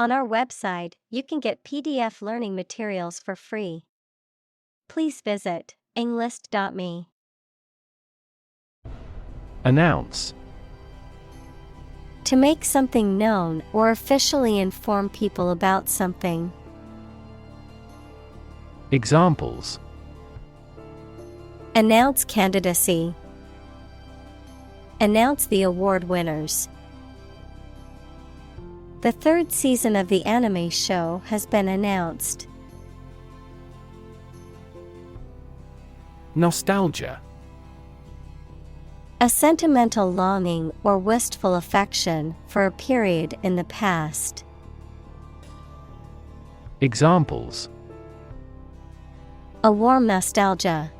On our website, you can get PDF learning materials for free. Please visit englist.me. Announce. To make something known or officially inform people about something. Examples: Announce candidacy. Announce the award winners. The third season of the anime show has been announced. Nostalgia. A sentimental longing or wistful affection for a period in the past. Examples: A warm nostalgia.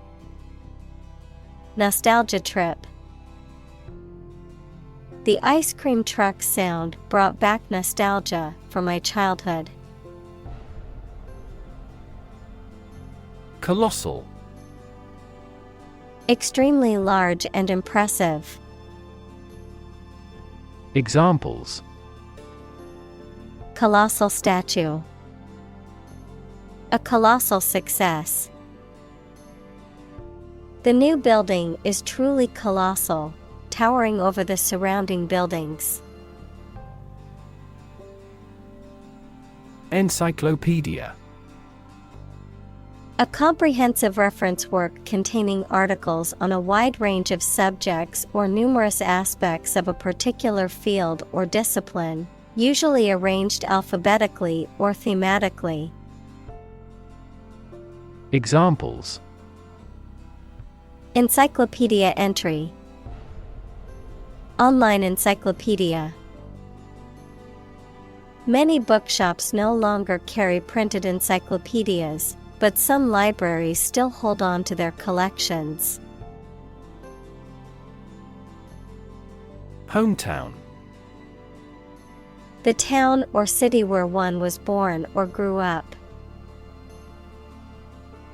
Nostalgia trip. The ice cream truck sound brought back nostalgia for my childhood. Colossal. Extremely large and impressive. Examples: Colossal statue. A colossal success. The new building is truly colossal, towering over the surrounding buildings. Encyclopedia. A comprehensive reference work containing articles on a wide range of subjects or numerous aspects of a particular field or discipline, usually arranged alphabetically or thematically. Examples: Encyclopedia entry. Online encyclopedia. Many bookshops no longer carry printed encyclopedias, but some libraries still hold on to their collections. Hometown. The town or city where one was born or grew up.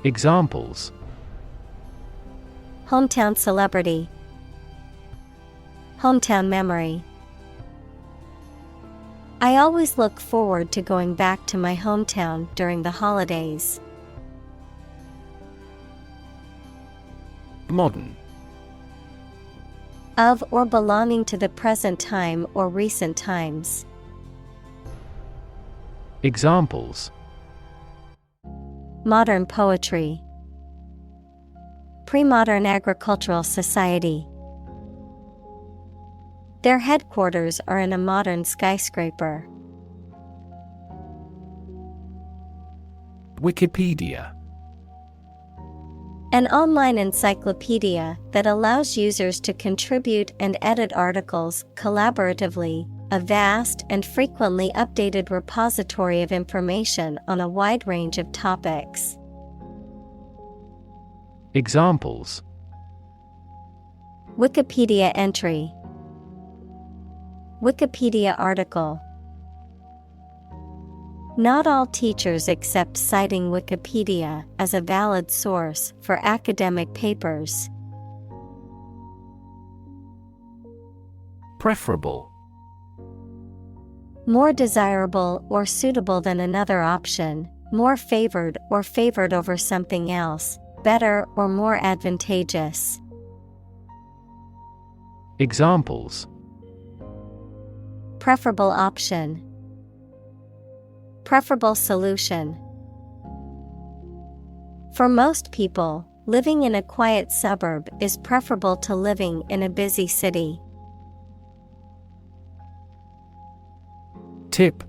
Examples: Hometown celebrity. Hometown memory. I always look forward to going back to my hometown during the holidays. Modern. Of or belonging to the present time or recent times. Examples: Modern poetry. Pre-modern agricultural society. Their headquarters are in a modern skyscraper. Wikipedia. An online encyclopedia that allows users to contribute and edit articles collaboratively, a vast and frequently updated repository of information on a wide range of topics. Examples: Wikipedia entry. Wikipedia article. Not all teachers accept citing Wikipedia as a valid source for academic papers. Preferable. More desirable or suitable than another option, more favored or favored over something else, better or more advantageous. Examples: Preferable option. Preferable solution. For most people, living in a quiet suburb is preferable to living in a busy city. Tip.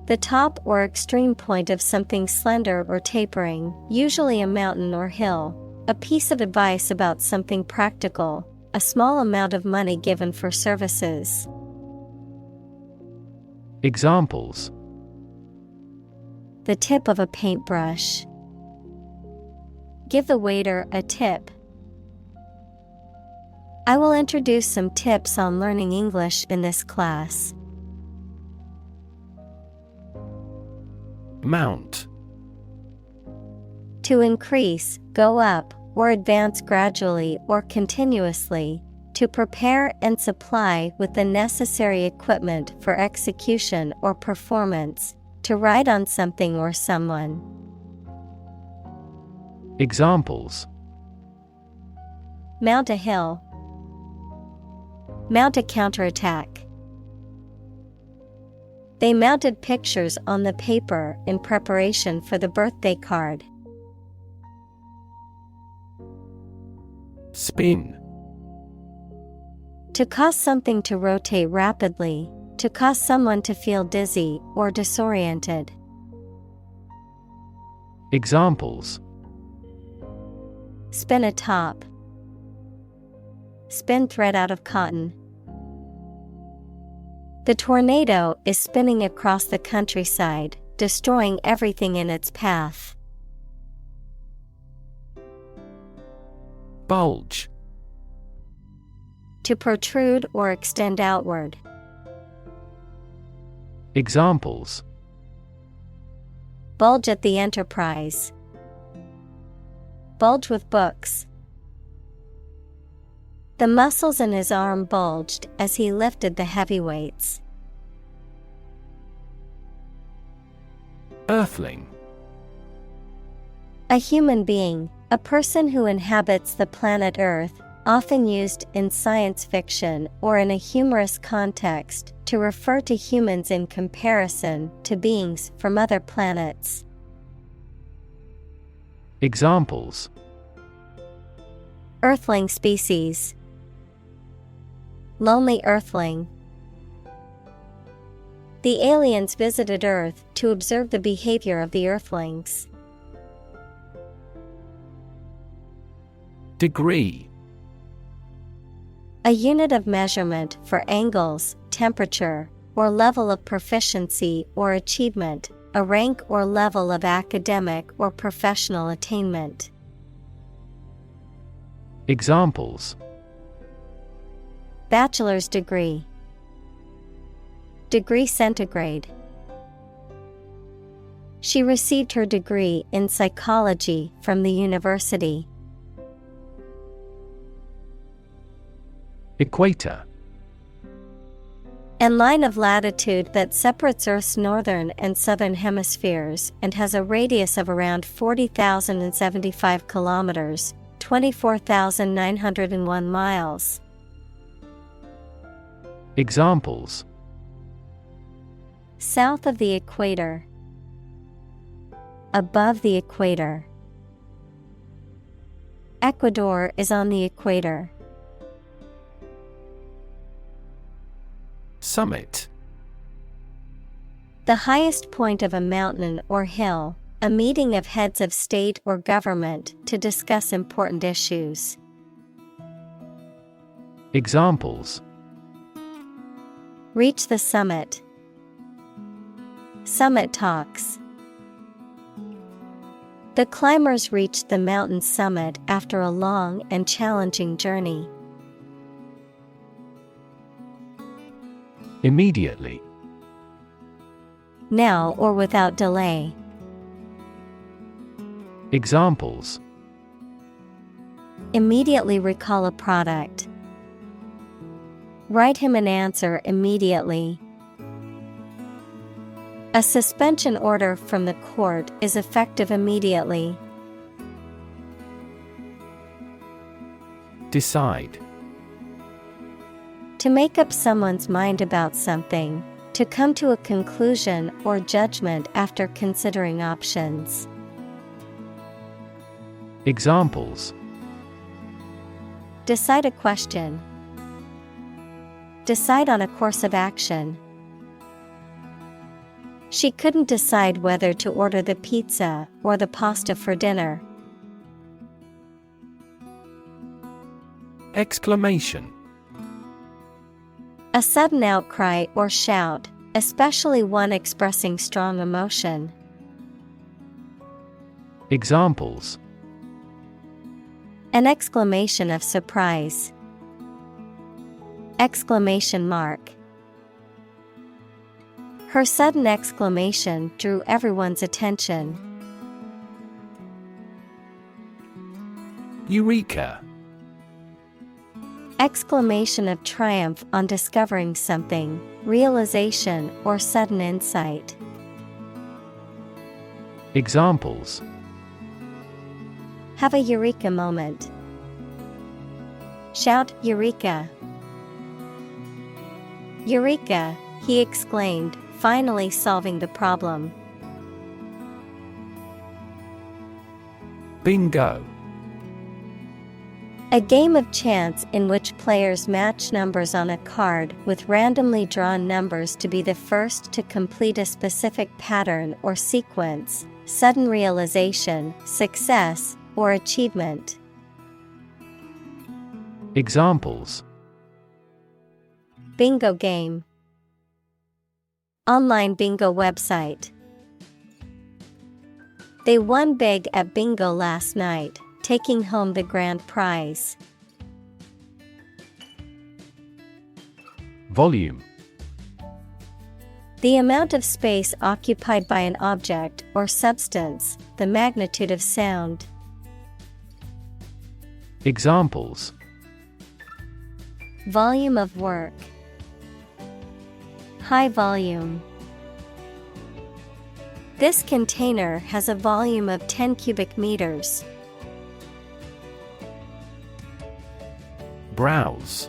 The top or extreme point of something slender or tapering, usually a mountain or hill. A piece of advice about something practical, a small amount of money given for services. Examples: The tip of a paintbrush. Give the waiter a tip. I will introduce some tips on learning English in this class. Mount. To increase, go up, or advance gradually or continuously, To prepare and supply with the necessary equipment for execution or performance, to ride on something or someone. Examples: Mount a hill. Mount a counterattack. They mounted pictures on the paper in preparation for the birthday card. Spin. To cause something to rotate rapidly, to cause someone to feel dizzy or disoriented. Examples: Spin a top. Spin thread out of cotton. The tornado is spinning across the countryside, destroying everything in its path. Bulge. To protrude or extend outward. Examples: Bulge at the enterprise. Bulge with books. The muscles in his arm bulged as he lifted the heavy weights. Earthling. A human being, a person who inhabits the planet Earth, often used in science fiction or in a humorous context to refer to humans in comparison to beings from other planets. Examples: Earthling species. Lonely Earthling. The aliens visited Earth to observe the behavior of the Earthlings. Degree. A unit of measurement for angles, temperature, or level of proficiency or achievement, a rank or level of academic or professional attainment. Examples: Bachelor's degree. Degree centigrade. She received her degree in psychology from the university. Equator. A line of latitude that separates Earth's northern and southern hemispheres and has a radius of around 40,075 kilometers, 24,901 miles. Examples: South of the equator. Above the equator. Ecuador is on the equator. Summit. The highest point of a mountain or hill, a meeting of heads of state or government to discuss important issues. Examples: Reach the summit. Summit talks. The climbers reached the mountain summit after a long and challenging journey. Immediately. Now or without delay. Examples: Immediately recall a product. Write him an answer immediately. A suspension order from the court is effective immediately. Decide. To make up someone's mind about something, to come to a conclusion or judgment after considering options. Examples: Decide a question. Decide on a course of action. She couldn't decide whether to order the pizza or the pasta for dinner. Exclamation. A sudden outcry or shout, especially one expressing strong emotion. Examples: An exclamation of surprise. Exclamation mark. Her sudden exclamation drew everyone's attention. Eureka. Exclamation of triumph on discovering something, realization or sudden insight. Examples: Have a eureka moment. Shout Eureka! Eureka! He exclaimed, finally solving the problem. Bingo. A game of chance in which players match numbers on a card with randomly drawn numbers to be the first to complete a specific pattern or sequence, sudden realization, success, or achievement. Examples: Bingo game. Online bingo website. They won big at bingo last night, taking home the grand prize. Volume. The amount of space occupied by an object or substance, the magnitude of sound. Examples: Volume of work. High volume. This container has a volume of 10 cubic meters. Browse.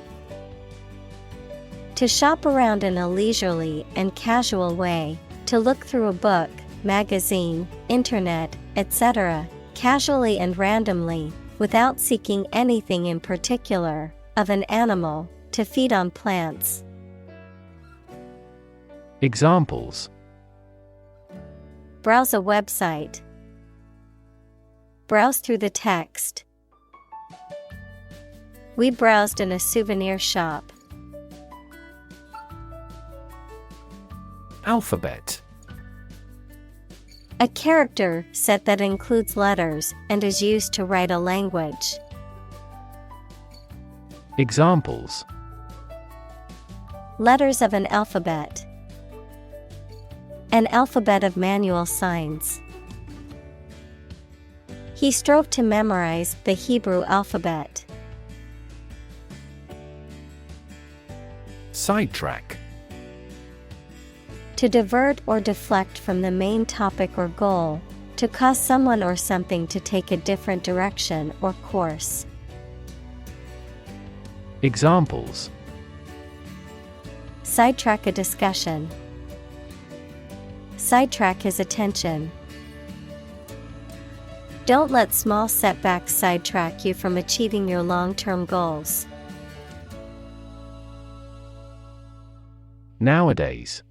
To shop around in a leisurely and casual way, to look through a book, magazine, internet, etc., casually and randomly, without seeking anything in particular, of an animal, to feed on plants. Examples: Browse a website. Browse through the text. We browsed in a souvenir shop. Alphabet. A character set that includes letters and is used to write a language. Examples: Letters of an alphabet. An alphabet of manual signs. He strove to memorize the Hebrew alphabet. Sidetrack. To divert or deflect from the main topic or goal, to cause someone or something to take a different direction or course. Examples: Sidetrack a discussion. Sidetrack his attention. Don't let small setbacks sidetrack you from achieving your long-term goals. Nowadays.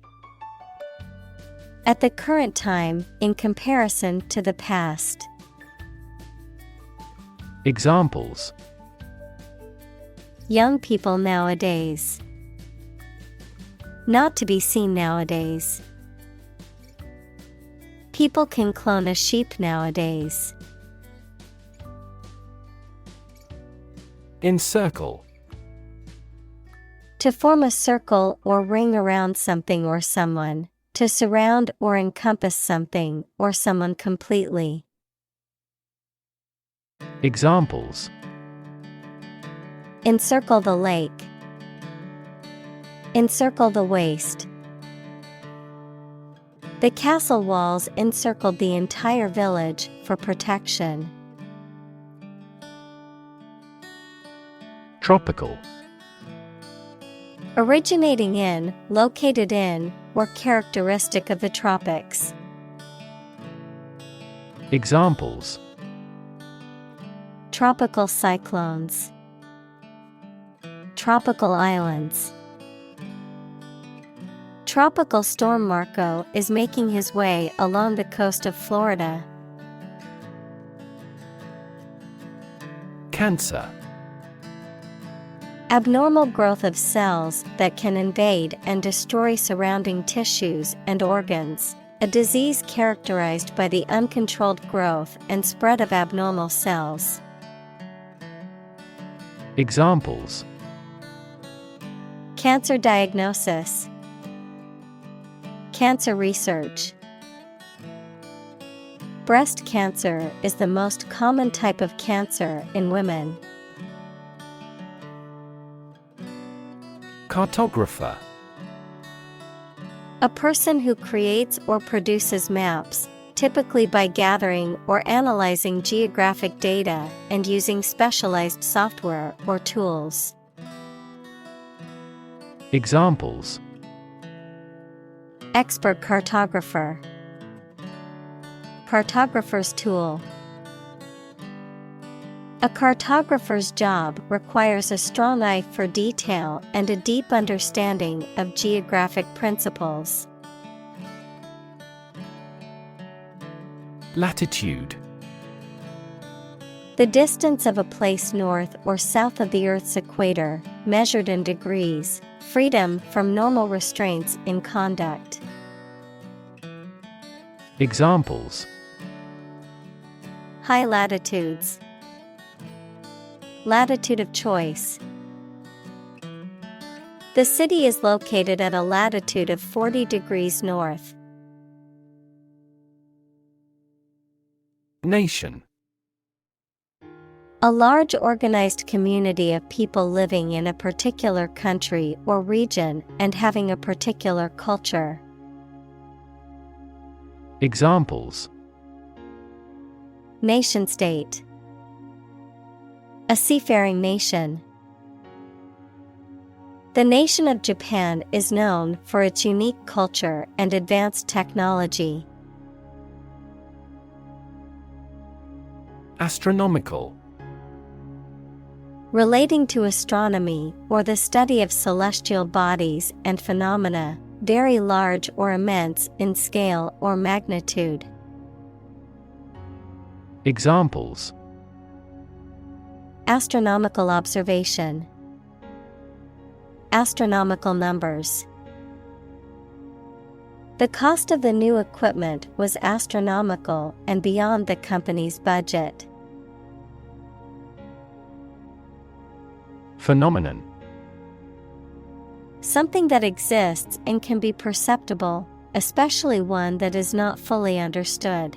At the current time, in comparison to the past. Examples: Young people nowadays. Not to be seen nowadays. People can clone a sheep nowadays. Encircle. To form a circle or ring around something or someone. To surround or encompass something or someone completely. Examples: Encircle the lake. Encircle the waist. The castle walls encircled the entire village for protection. Tropical. Originating in, located in, or characteristic of the tropics. Examples: Tropical cyclones. Tropical islands. Tropical storm Marco is making his way along the coast of Florida. Cancer. Abnormal growth of cells that can invade and destroy surrounding tissues and organs. A disease characterized by the uncontrolled growth and spread of abnormal cells. Examples: Cancer diagnosis. Cancer research. Breast cancer is the most common type of cancer in women. Cartographer. A person who creates or produces maps, typically by gathering or analyzing geographic data and using specialized software or tools. Examples: Expert cartographer. Cartographer's tool. A cartographer's job requires a strong eye for detail and a deep understanding of geographic principles. Latitude. The distance of a place north or south of the Earth's equator, measured in degrees, freedom from normal restraints in conduct. Examples: High latitudes. Latitude of choice. The city is located at a latitude of 40 degrees north. Nation. A large organized community of people living in a particular country or region and having a particular culture. Examples: Nation-state. A seafaring nation. The nation of Japan is known for its unique culture and advanced technology. Astronomical. Relating to astronomy or the study of celestial bodies and phenomena, very large or immense in scale or magnitude. Examples: Astronomical observation. Astronomical numbers. The cost of the new equipment was astronomical and beyond the company's budget. Phenomenon. Something that exists and can be perceptible, especially one that is not fully understood.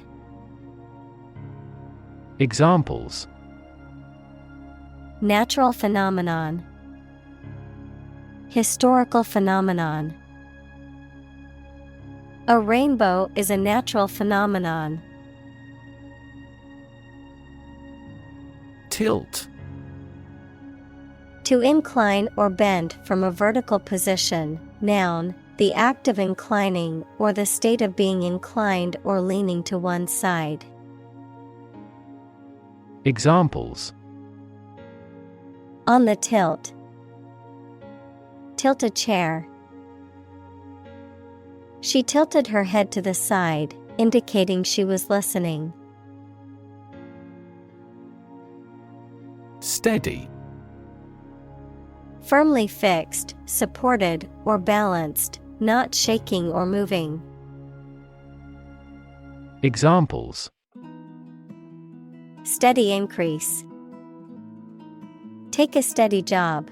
Examples: Natural phenomenon. Historical phenomenon. A rainbow is a natural phenomenon. Tilt. To incline or bend from a vertical position. Noun, the act of inclining or the state of being inclined or leaning to one side. Examples: On the tilt. Tilt a chair. She tilted her head to the side, indicating she was listening. Steady. Firmly fixed, supported, or balanced, not shaking or moving. Examples: Steady increase. Take a steady job.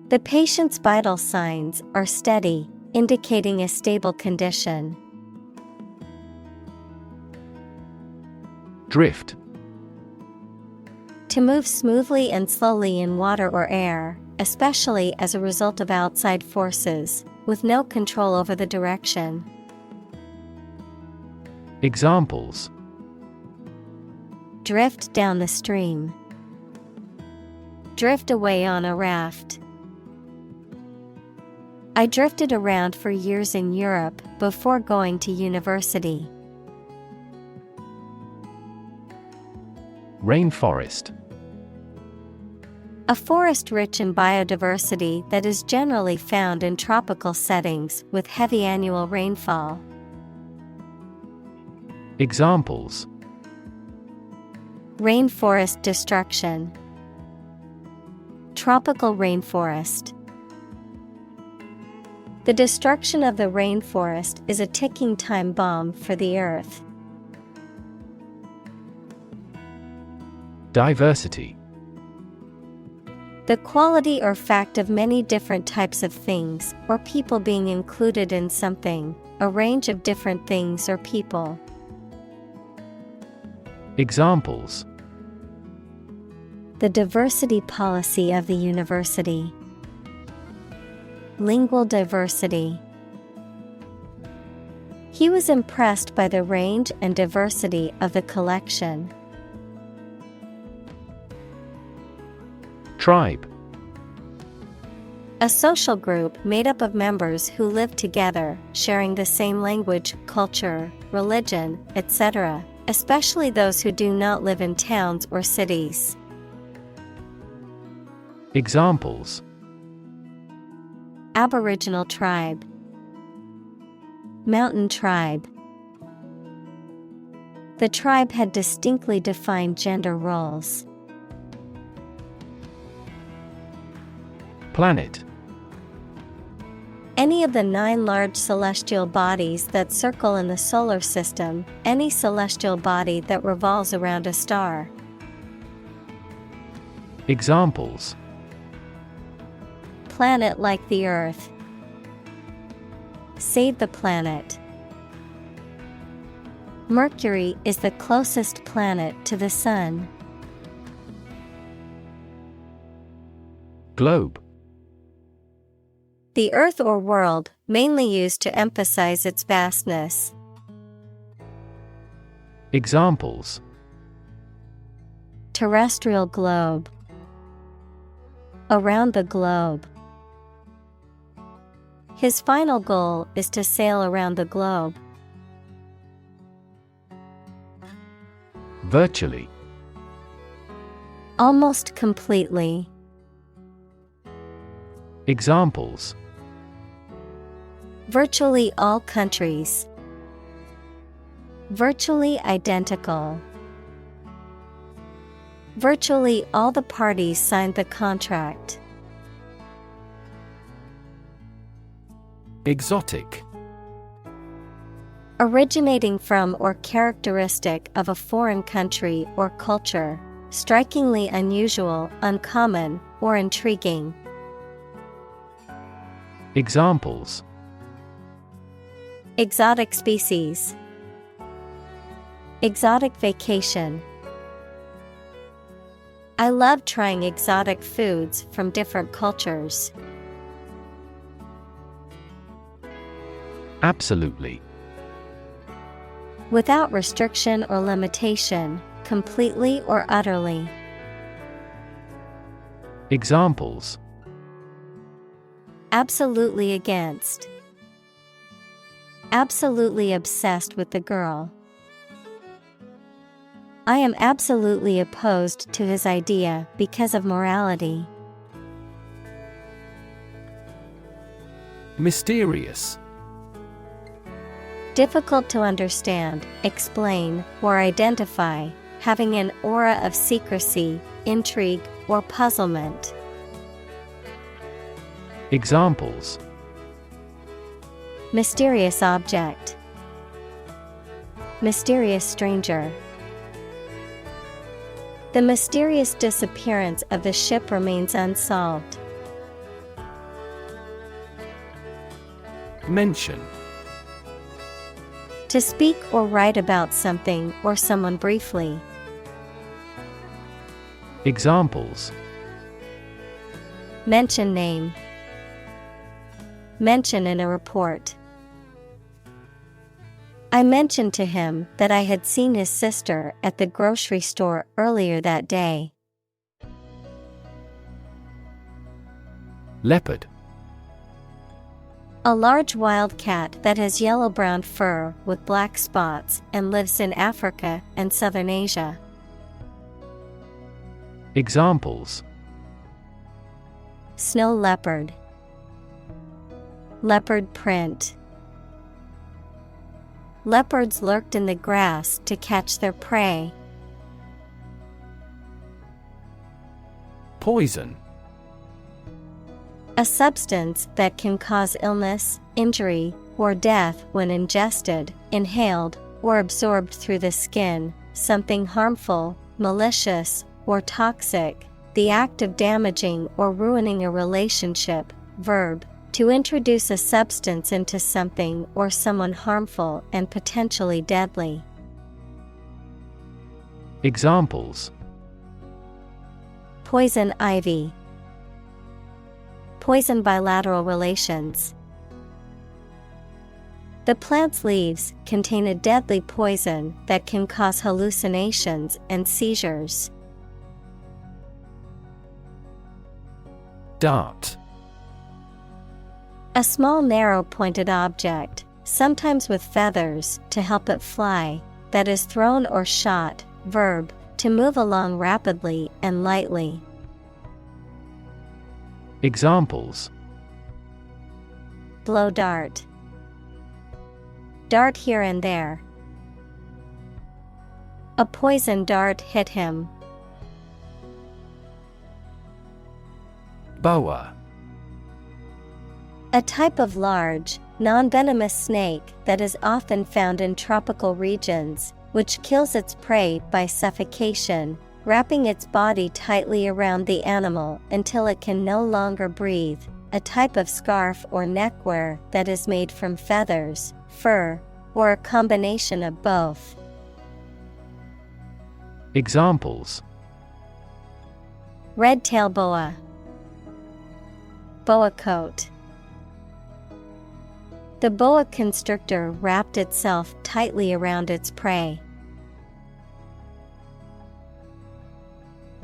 The patient's vital signs are steady, indicating a stable condition. Drift. To move smoothly and slowly in water or air, especially as a result of outside forces, with no control over the direction. Examples: Drift down the stream. Drift away on a raft. I drifted around for years in Europe before going to university. Rainforest. A forest rich in biodiversity that is generally found in tropical settings with heavy annual rainfall. Examples: Rainforest destruction. Tropical rainforest. The destruction of the rainforest is a ticking time bomb for the Earth. Diversity. The quality or fact of many different types of things or people being included in something, a range of different things or people. Examples: The diversity policy of the university. lingual diversity. He was impressed by the range and diversity of the collection. Tribe. A social group made up of members who live together, sharing the same language, culture, religion, etc., especially those who do not live in towns or cities. Examples: Aboriginal tribe, mountain tribe. The tribe had distinctly defined gender roles. Planet. Any of the 9 large celestial bodies that circle in the solar system, any celestial body that revolves around a star. Examples: Planet like the Earth. Save the planet. Mercury is the closest planet to the Sun. Globe. The Earth or world, mainly used to emphasize its vastness. Examples: Terrestrial globe. Around the globe. His final goal is to sail around the globe. Virtually. Almost completely. Examples: Virtually all countries. Virtually identical. Virtually all the parties signed the contract. Exotic. Originating from or characteristic of a foreign country or culture, strikingly unusual, uncommon, or intriguing. Examples: Exotic species. Exotic vacation. I love trying exotic foods from different cultures. Absolutely. Without restriction or limitation, completely or utterly. Examples: Absolutely against. Absolutely obsessed with the girl. I am absolutely opposed to his idea because of morality. Mysterious. Difficult to understand, explain, or identify, having an aura of secrecy, intrigue, or puzzlement. Examples: Mysterious object. Mysterious stranger. The mysterious disappearance of the ship remains unsolved. Mention. To speak or write about something or someone briefly. Examples: Mention name. Mention in a report. I mentioned to him that I had seen his sister at the grocery store earlier that day. Leopard. A large wild cat that has yellow-brown fur with black spots and lives in Africa and southern Asia. Examples: Snow leopard. Leopard print. Leopards lurked in the grass to catch their prey. Poison. A substance that can cause illness, injury, or death when ingested, inhaled, or absorbed through the skin, something harmful, malicious, or toxic, the act of damaging or ruining a relationship. Verb, to introduce a substance into something or someone harmful and potentially deadly. Examples: Poison ivy. poison bilateral relations. The plant's leaves contain a deadly poison that can cause hallucinations and seizures. Dart. A small narrow-pointed object, sometimes with feathers to help it fly, that is thrown or shot. Verb, to move along rapidly and lightly. Examples: Blow dart. Dart here and there. A poison dart hit him. Boa. A type of large, non-venomous snake that is often found in tropical regions, which kills its prey by suffocation, wrapping its body tightly around the animal until it can no longer breathe. A type of scarf or neckwear that is made from feathers, fur, or a combination of both. Examples: Red-tail boa. Boa coat. The boa constrictor wrapped itself tightly around its prey.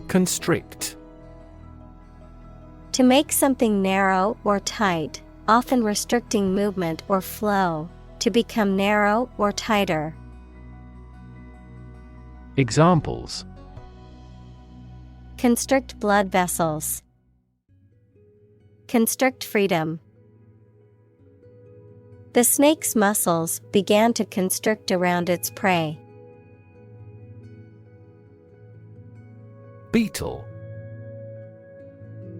Constrict. To make something narrow or tight, often restricting movement or flow, to become narrow or tighter. Examples: Constrict blood vessels. Constrict freedom. The snake's muscles began to constrict around its prey. Beetle.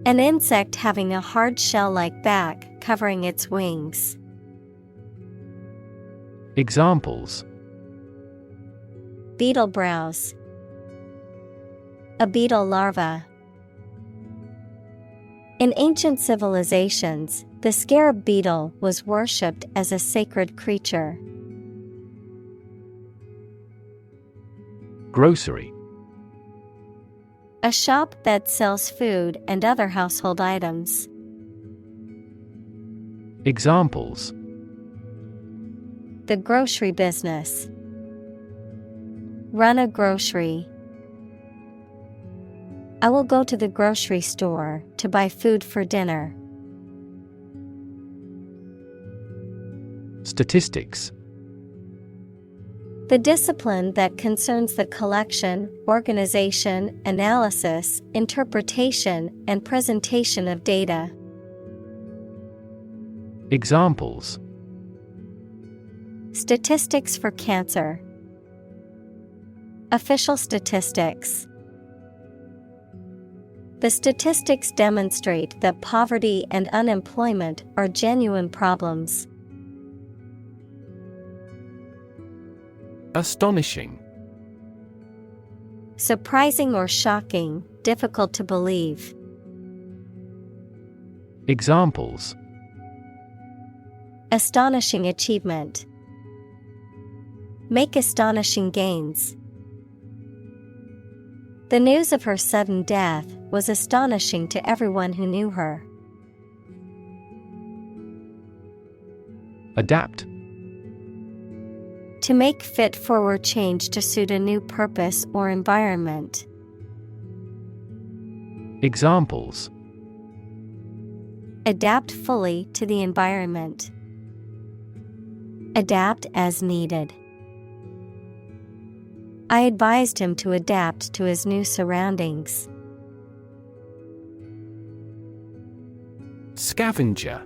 An insect having a hard shell-like back covering its wings. Examples: Beetle browse. A beetle larva. In ancient civilizations, the scarab beetle was worshipped as a sacred creature. Grocery. A shop that sells food and other household items. Examples: The grocery business. Run a grocery. I will go to the grocery store to buy food for dinner. Statistics. The discipline that concerns the collection, organization, analysis, interpretation, and presentation of data. Examples: Statistics for cancer. Official statistics. The statistics demonstrate that poverty and unemployment are genuine problems. Astonishing. Surprising or shocking, difficult to believe. Examples: Astonishing achievement. Make astonishing gains. The news of her sudden death was astonishing to everyone who knew her. Adapt. To make fit forward change to suit a new purpose or environment. Examples: Adapt fully to the environment. Adapt as needed. I advised him to adapt to his new surroundings. Scavenger.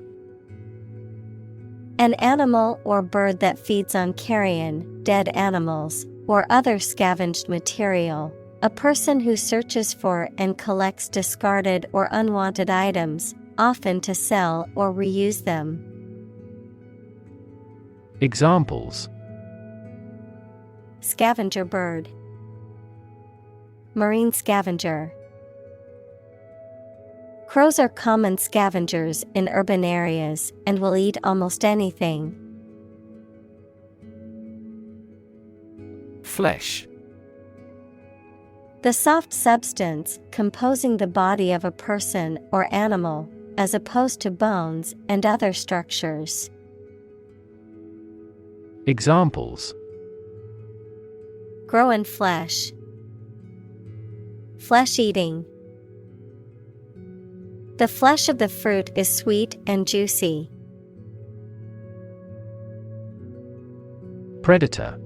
An animal or bird that feeds on carrion, dead animals, or other scavenged material. A person who searches for and collects discarded or unwanted items, often to sell or reuse them. Examples: Scavenger bird. Marine scavenger. Crows are common scavengers in urban areas and will eat almost anything. Flesh. The soft substance composing the body of a person or animal, as opposed to bones and other structures. Examples: Grow in flesh. Flesh eating. The flesh of the fruit is sweet and juicy. Predator.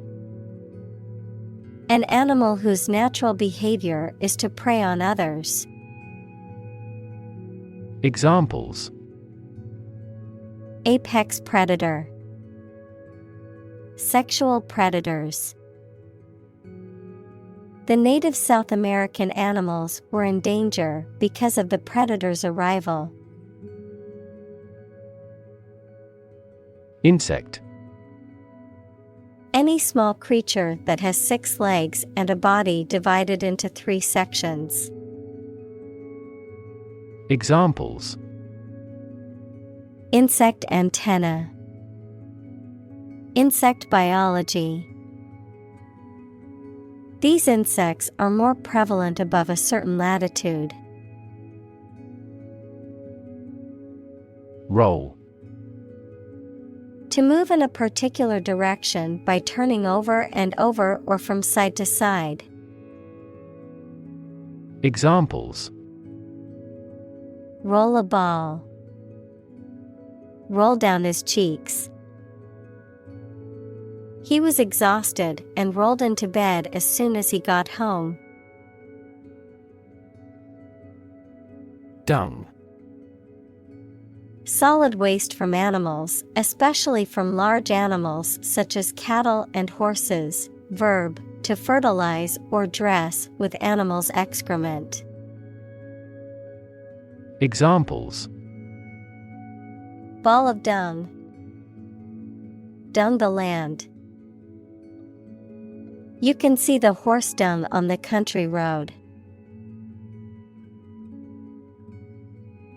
An animal whose natural behavior is to prey on others. Examples: Apex predator. Sexual predators. The native South American animals were in danger because of the predator's arrival. Insect. Any small creature that has 6 legs and a body divided into 3 sections. Examples: Insect antenna. Insect biology. These insects are more prevalent above a certain latitude. Roll. To move in a particular direction by turning over and over or from side to side. Examples: Roll a ball. Roll down his cheeks. He was exhausted and rolled into bed as soon as he got home. Dung. Solid waste from animals, especially from large animals such as cattle and horses. Verb, to fertilize or dress with animals' excrement. Examples: Ball of dung. Dung the land. You can see the horse dung on the country road.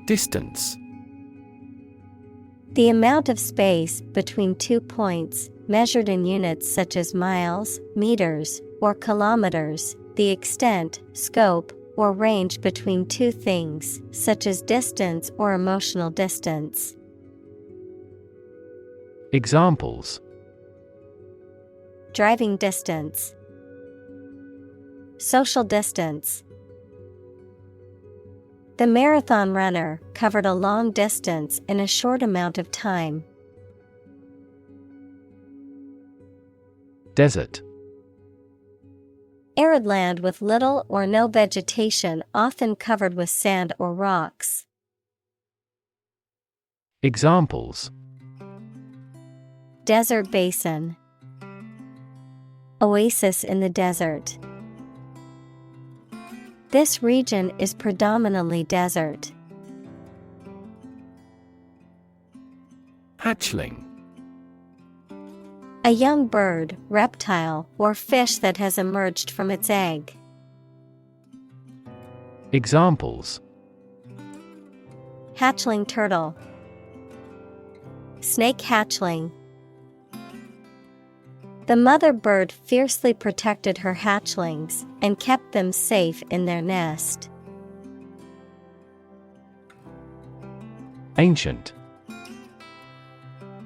Distance. The amount of space between 2 points, measured in units such as miles, meters, or kilometers. The extent, scope, or range between 2 things, such as distance or emotional distance. Examples: Driving distance. Social distance. The marathon runner covered a long distance in a short amount of time. Desert. Arid land with little or no vegetation, often covered with sand or rocks. Examples: Desert basin. Oasis in the desert. This region is predominantly desert. Hatchling. A young bird, reptile, or fish that has emerged from its egg. Examples: Hatchling turtle. Snake hatchling. The mother bird fiercely protected her hatchlings and kept them safe in their nest. Ancient.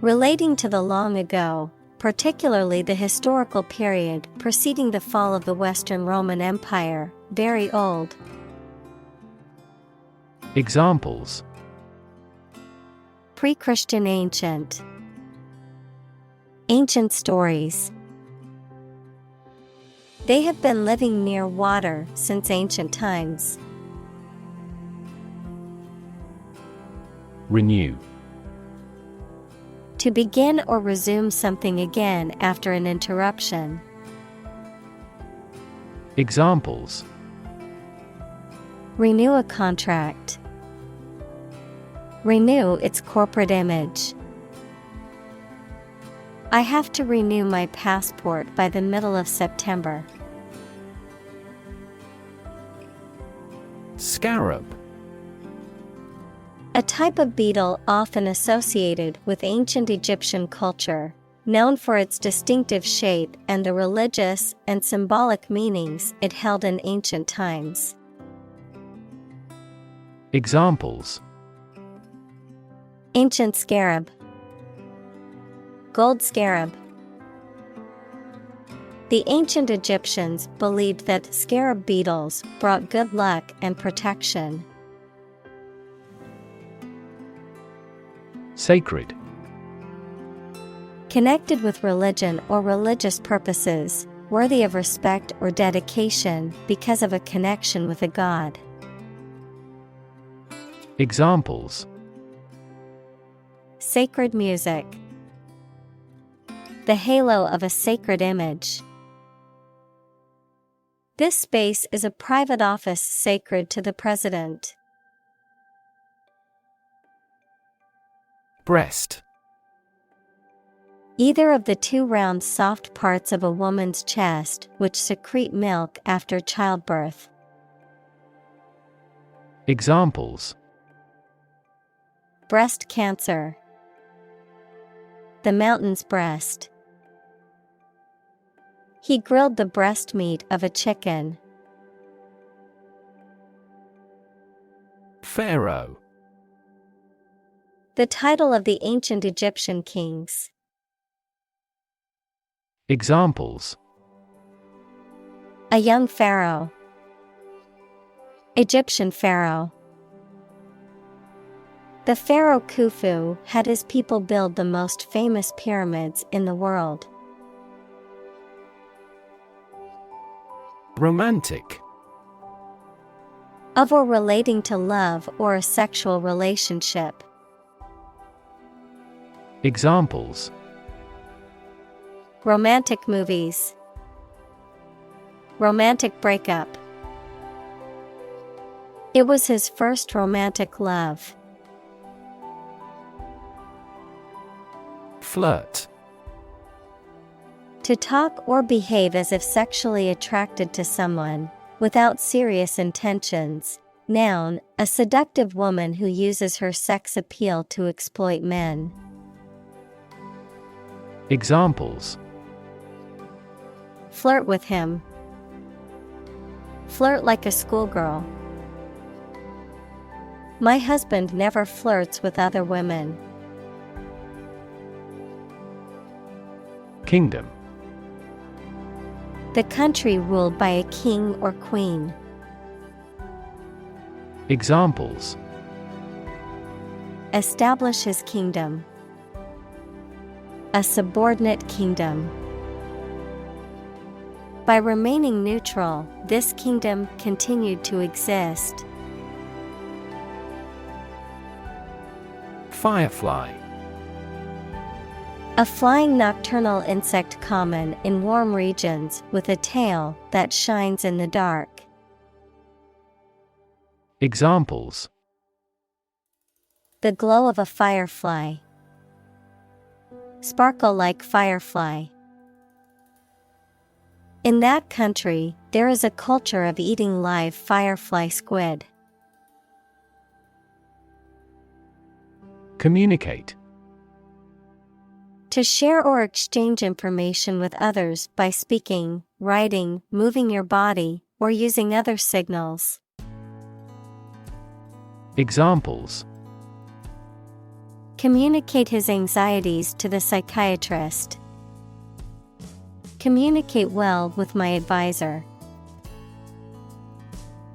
Relating to the long ago, particularly the historical period preceding the fall of the Western Roman Empire, very old. Examples: Pre-Christian ancient. Ancient stories. They have been living near water since ancient times. Renew. To begin or resume something again after an interruption. Examples: Renew a contract. Renew its corporate image. I have to renew my passport by the middle of September. Scarab. A type of beetle often associated with ancient Egyptian culture, known for its distinctive shape and the religious and symbolic meanings it held in ancient times. Examples: Ancient scarab. Gold scarab. The ancient Egyptians believed that scarab beetles brought good luck and protection. Sacred. Connected with religion or religious purposes, worthy of respect or dedication because of a connection with a god. Examples: Sacred music. The halo of a sacred image. This space is a private office sacred to the president. Breast. Either of the two round soft parts of a woman's chest which secrete milk after childbirth. Examples: Breast cancer. The mountain's breast. He grilled the breast meat of a chicken. Pharaoh. The title of the ancient Egyptian kings. Examples: A young pharaoh. Egyptian pharaoh. The pharaoh Khufu had his people build the most famous pyramids in the world. Romantic. Of or relating to love or a sexual relationship. Examples: Romantic movies. Romantic breakup. It was his first romantic love. Flirt. To talk or behave as if sexually attracted to someone, without serious intentions. Noun, a seductive woman who uses her sex appeal to exploit men. Examples: Flirt with him. Flirt like a schoolgirl. My husband never flirts with other women. Kingdom. The country ruled by a king or queen. Examples: Establish his kingdom. A subordinate kingdom. By remaining neutral, this kingdom continued to exist. Firefly. A flying nocturnal insect common in warm regions with a tail that shines in the dark. Examples: The glow of a firefly. Sparkle like firefly. In that country, there is a culture of eating live firefly squid. Communicate. To share or exchange information with others by speaking, writing, moving your body, or using other signals. Examples: Communicate his anxieties to the psychiatrist. Communicate well with my advisor.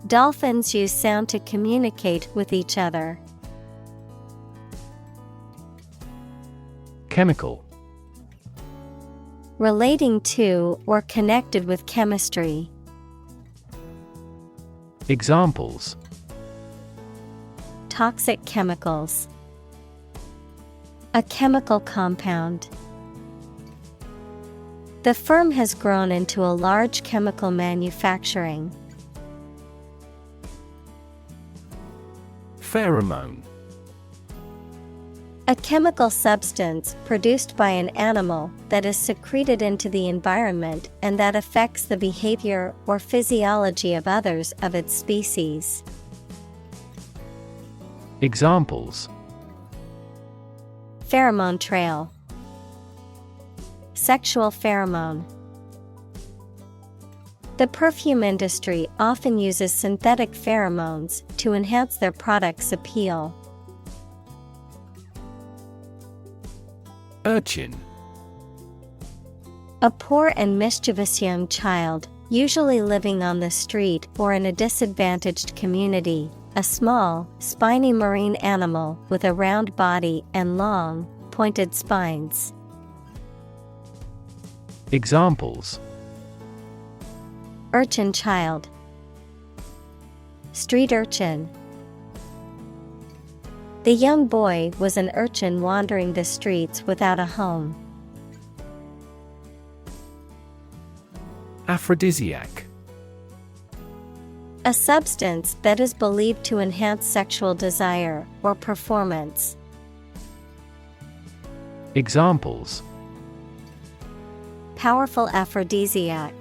Dolphins use sound to communicate with each other. Chemical. Relating to or connected with chemistry. Examples: Toxic chemicals. A chemical compound. The firm has grown into a large chemical manufacturing. Pheromone. A chemical substance produced by an animal that is secreted into the environment and that affects the behavior or physiology of others of its species. Examples: Pheromone trail. Sexual pheromone. The perfume industry often uses synthetic pheromones to enhance their product's appeal. Urchin. A poor and mischievous young child, usually living on the street or in a disadvantaged community, a small, spiny marine animal with a round body and long, pointed spines. Examples: Urchin child, street urchin. The young boy was an urchin wandering the streets without a home. Aphrodisiac. A substance that is believed to enhance sexual desire or performance. Examples: Powerful aphrodisiac,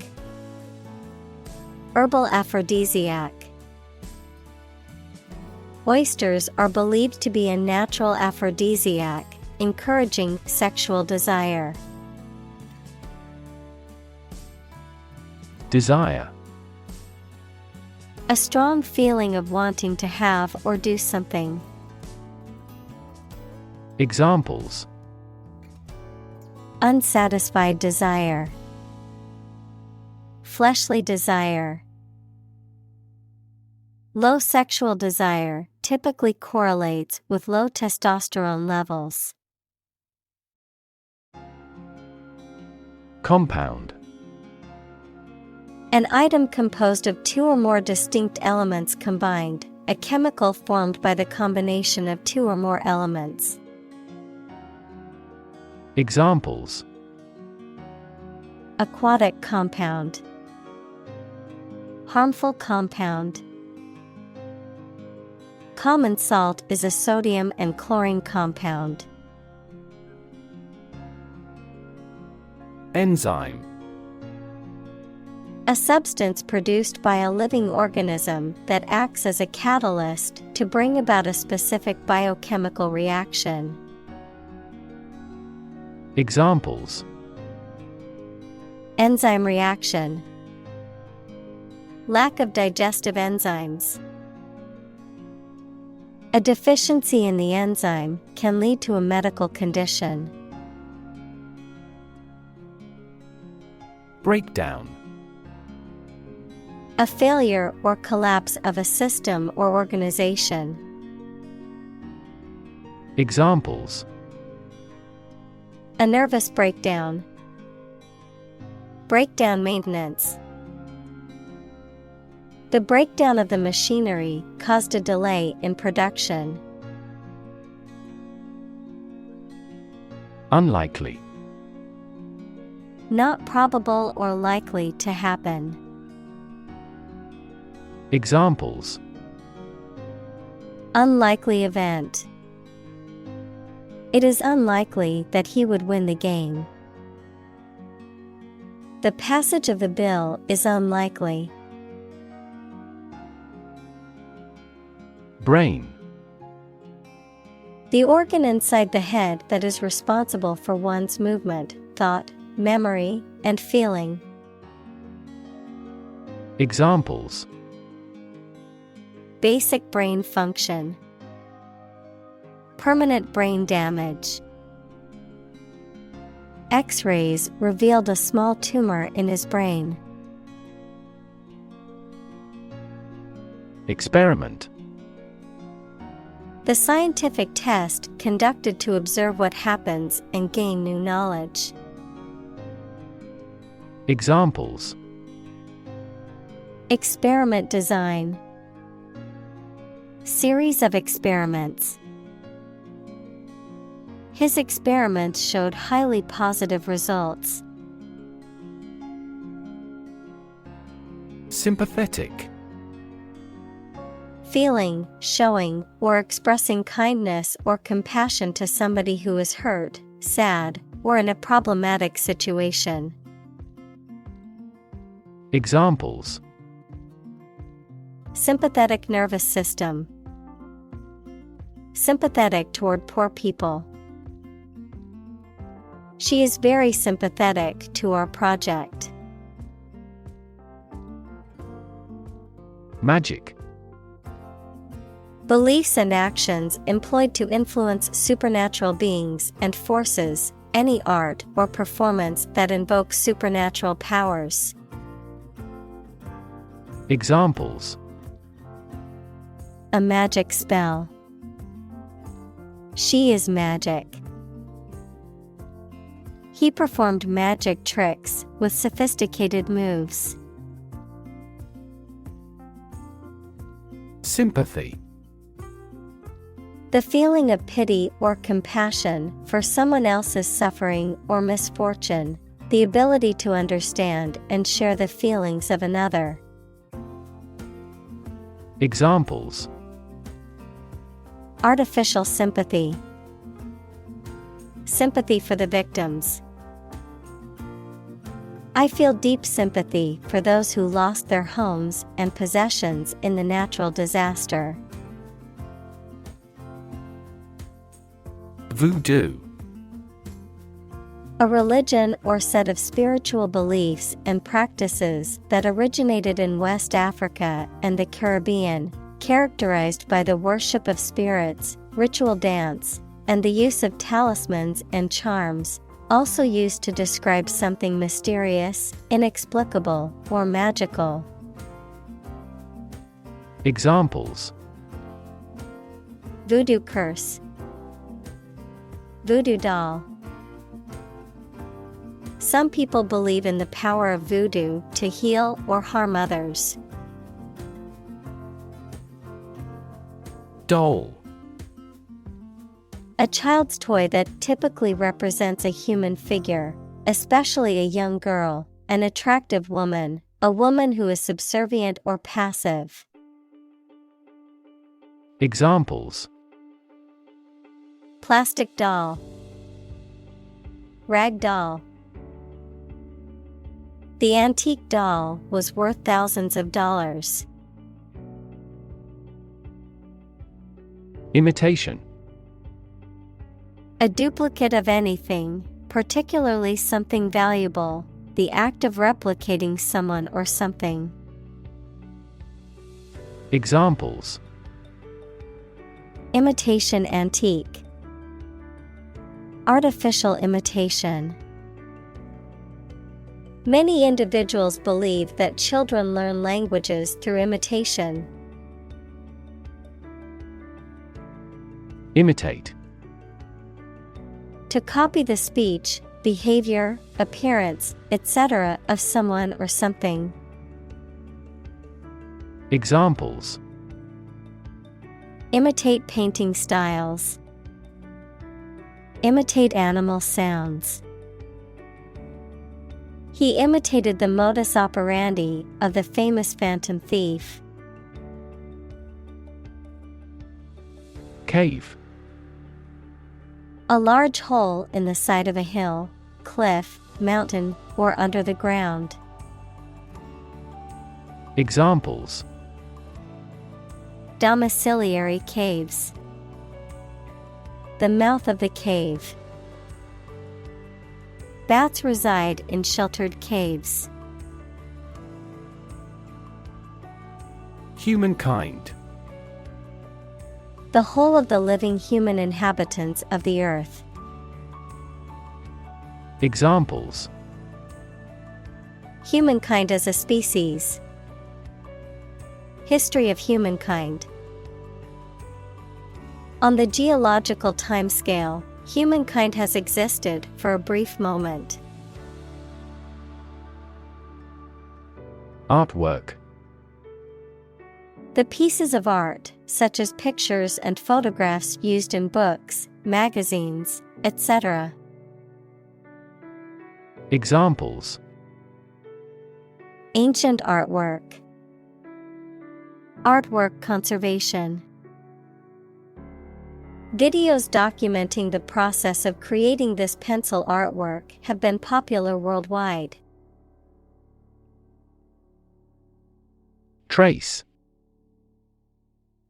herbal aphrodisiac. Oysters are believed to be a natural aphrodisiac, encouraging sexual desire. Desire. A strong feeling of wanting to have or do something. Examples: Unsatisfied desire, fleshly desire. Low sexual desire typically correlates with low testosterone levels. Compound. An item composed of two or more distinct elements combined, a chemical formed by the combination of two or more elements. Examples: Aquatic compound, harmful compound. Common salt is a sodium and chlorine compound. Enzyme. A substance produced by a living organism that acts as a catalyst to bring about a specific biochemical reaction. Examples: Enzyme reaction, lack of digestive enzymes. A deficiency in the enzyme can lead to a medical condition. Breakdown. A failure or collapse of a system or organization. Examples: A nervous breakdown, breakdown maintenance. The breakdown of the machinery caused a delay in production. Unlikely. Not probable or likely to happen. Examples: Unlikely event. It is unlikely that he would win the game. The passage of the bill is unlikely. Brain. The organ inside the head that is responsible for one's movement, thought, memory, and feeling. Examples: Basic brain function. Permanent brain damage. X-rays revealed a small tumor in his brain. Experiment. The scientific test conducted to observe what happens and gain new knowledge. Examples: Experiment design. Series of experiments. His experiments showed highly positive results. Sympathetic. Feeling, showing, or expressing kindness or compassion to somebody who is hurt, sad, or in a problematic situation. Examples: Sympathetic nervous system. Sympathetic toward poor people. She is very sympathetic to our project. Magic. Beliefs and actions employed to influence supernatural beings and forces, any art or performance that invokes supernatural powers. Examples: A magic spell. She is magic. He performed magic tricks with sophisticated moves. Sympathy. The feeling of pity or compassion for someone else's suffering or misfortune, the ability to understand and share the feelings of another. Examples: Artificial sympathy. Sympathy for the victims. I feel deep sympathy for those who lost their homes and possessions in the natural disaster. Voodoo. A religion or set of spiritual beliefs and practices that originated in West Africa and the Caribbean, characterized by the worship of spirits, ritual dance, and the use of talismans and charms, also used to describe something mysterious, inexplicable, or magical. Examples: Voodoo curse. Voodoo doll. Some people believe in the power of voodoo to heal or harm others. Doll. A child's toy that typically represents a human figure, especially a young girl, an attractive woman, a woman who is subservient or passive. Examples: Plastic doll. Rag doll. The antique doll was worth thousands of dollars. Imitation. A duplicate of anything, particularly something valuable, the act of replicating someone or something. Examples: Imitation antique. Artificial imitation. Many individuals believe that children learn languages through imitation. Imitate. To copy the speech, behavior, appearance, etc. of someone or something. Examples: Imitate painting styles. Imitate animal sounds. He imitated the modus operandi of the famous phantom thief. Cave. A large hole in the side of a hill, cliff, mountain, or under the ground. Examples: Domiciliary caves. The mouth of the cave. Bats reside in sheltered caves. Humankind. The whole of the living human inhabitants of the earth. Examples: Humankind as a species. History of humankind. On the geological timescale, humankind has existed for a brief moment. Artwork. The pieces of art, such as pictures and photographs used in books, magazines, etc. Examples: Ancient artwork. Artwork conservation. Videos documenting the process of creating this pencil artwork have been popular worldwide. Trace.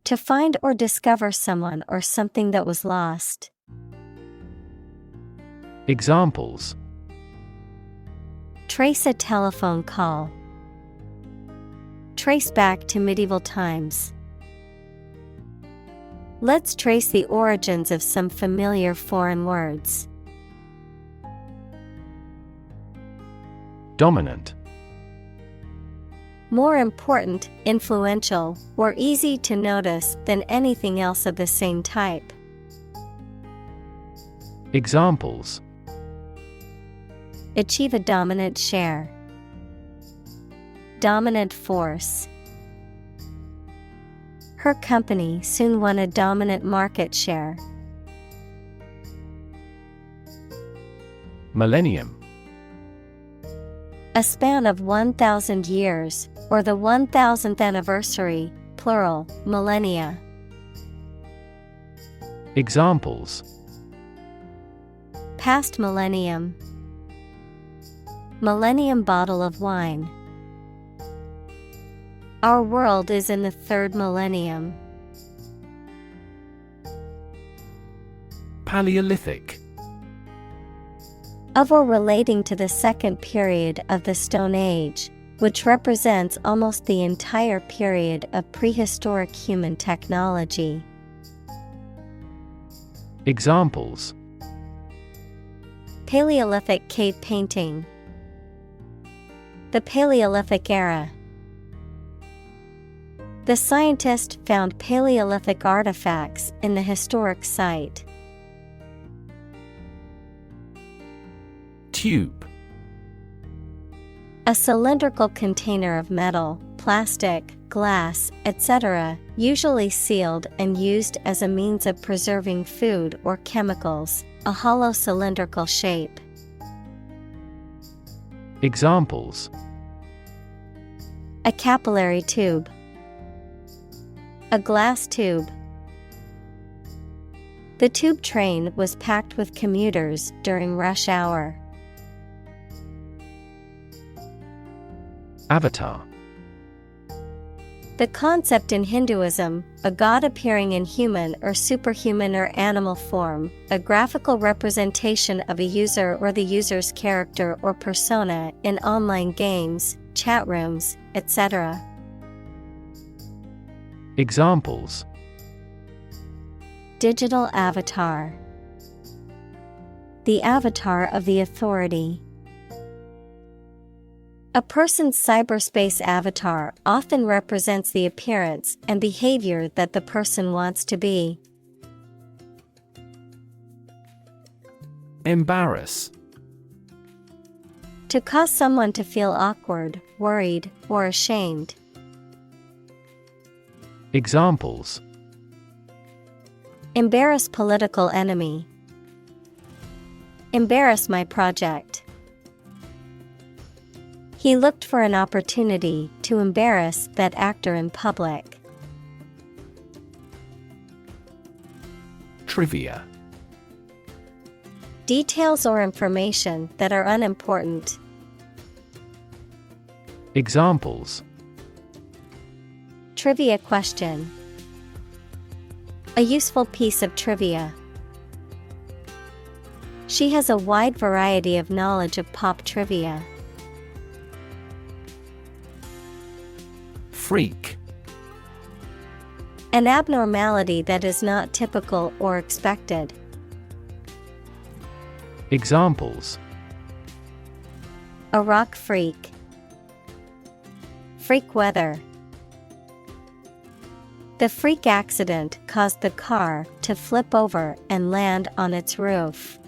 To find or discover someone or something that was lost. Examples: Trace a telephone call. Trace back to medieval times. Let's trace the origins of some familiar foreign words. Dominant. More important, influential, or easy to notice than anything else of the same type. Examples: Achieve a dominant share. Dominant force. Her company soon won a dominant market share. Millennium. A span of 1,000 years, or the 1,000th anniversary, plural, millennia. Examples: Past millennium. Millennium bottle of wine. Our world is in the third millennium. Paleolithic. Of or relating to the second period of the Stone Age, which represents almost the entire period of prehistoric human technology. Examples: Paleolithic cave painting. The Paleolithic era. The scientist found Paleolithic artifacts in the historic site. Tube. A cylindrical container of metal, plastic, glass, etc., usually sealed and used as a means of preserving food or chemicals, a hollow cylindrical shape. Examples: A capillary tube. A glass tube. The tube train was packed with commuters during rush hour. Avatar. The concept in Hinduism, a god appearing in human or superhuman or animal form, a graphical representation of a user or the user's character or persona in online games, chat rooms, etc. Examples: Digital avatar. The avatar of the authority. A person's cyberspace avatar often represents the appearance and behavior that the person wants to be. Embarrass. To cause someone to feel awkward, worried, or ashamed. Examples: Embarrass political enemy. Embarrass my project. He looked for an opportunity to embarrass that actor in public. Trivia. Details or information that are unimportant. Examples: Trivia question. A useful piece of trivia. She has a wide variety of knowledge of pop trivia. Freak. An abnormality that is not typical or expected. Examples: A rock freak. Freak weather. The freak accident caused the car to flip over and land on its roof.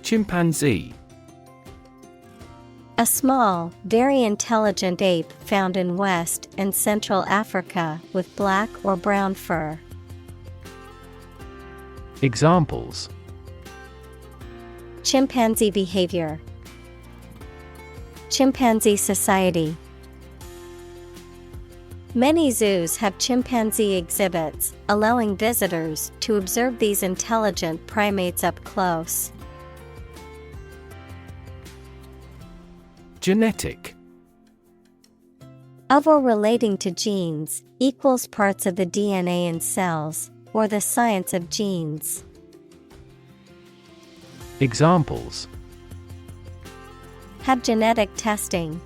Chimpanzee. A small, very intelligent ape found in West and Central Africa with black or brown fur. Examples: Chimpanzee behavior. Chimpanzee society. Many zoos have chimpanzee exhibits, allowing visitors to observe these intelligent primates up close. Genetic. Of or relating to genes, equals parts of the DNA in cells, or the science of genes. Examples: Have genetic testing.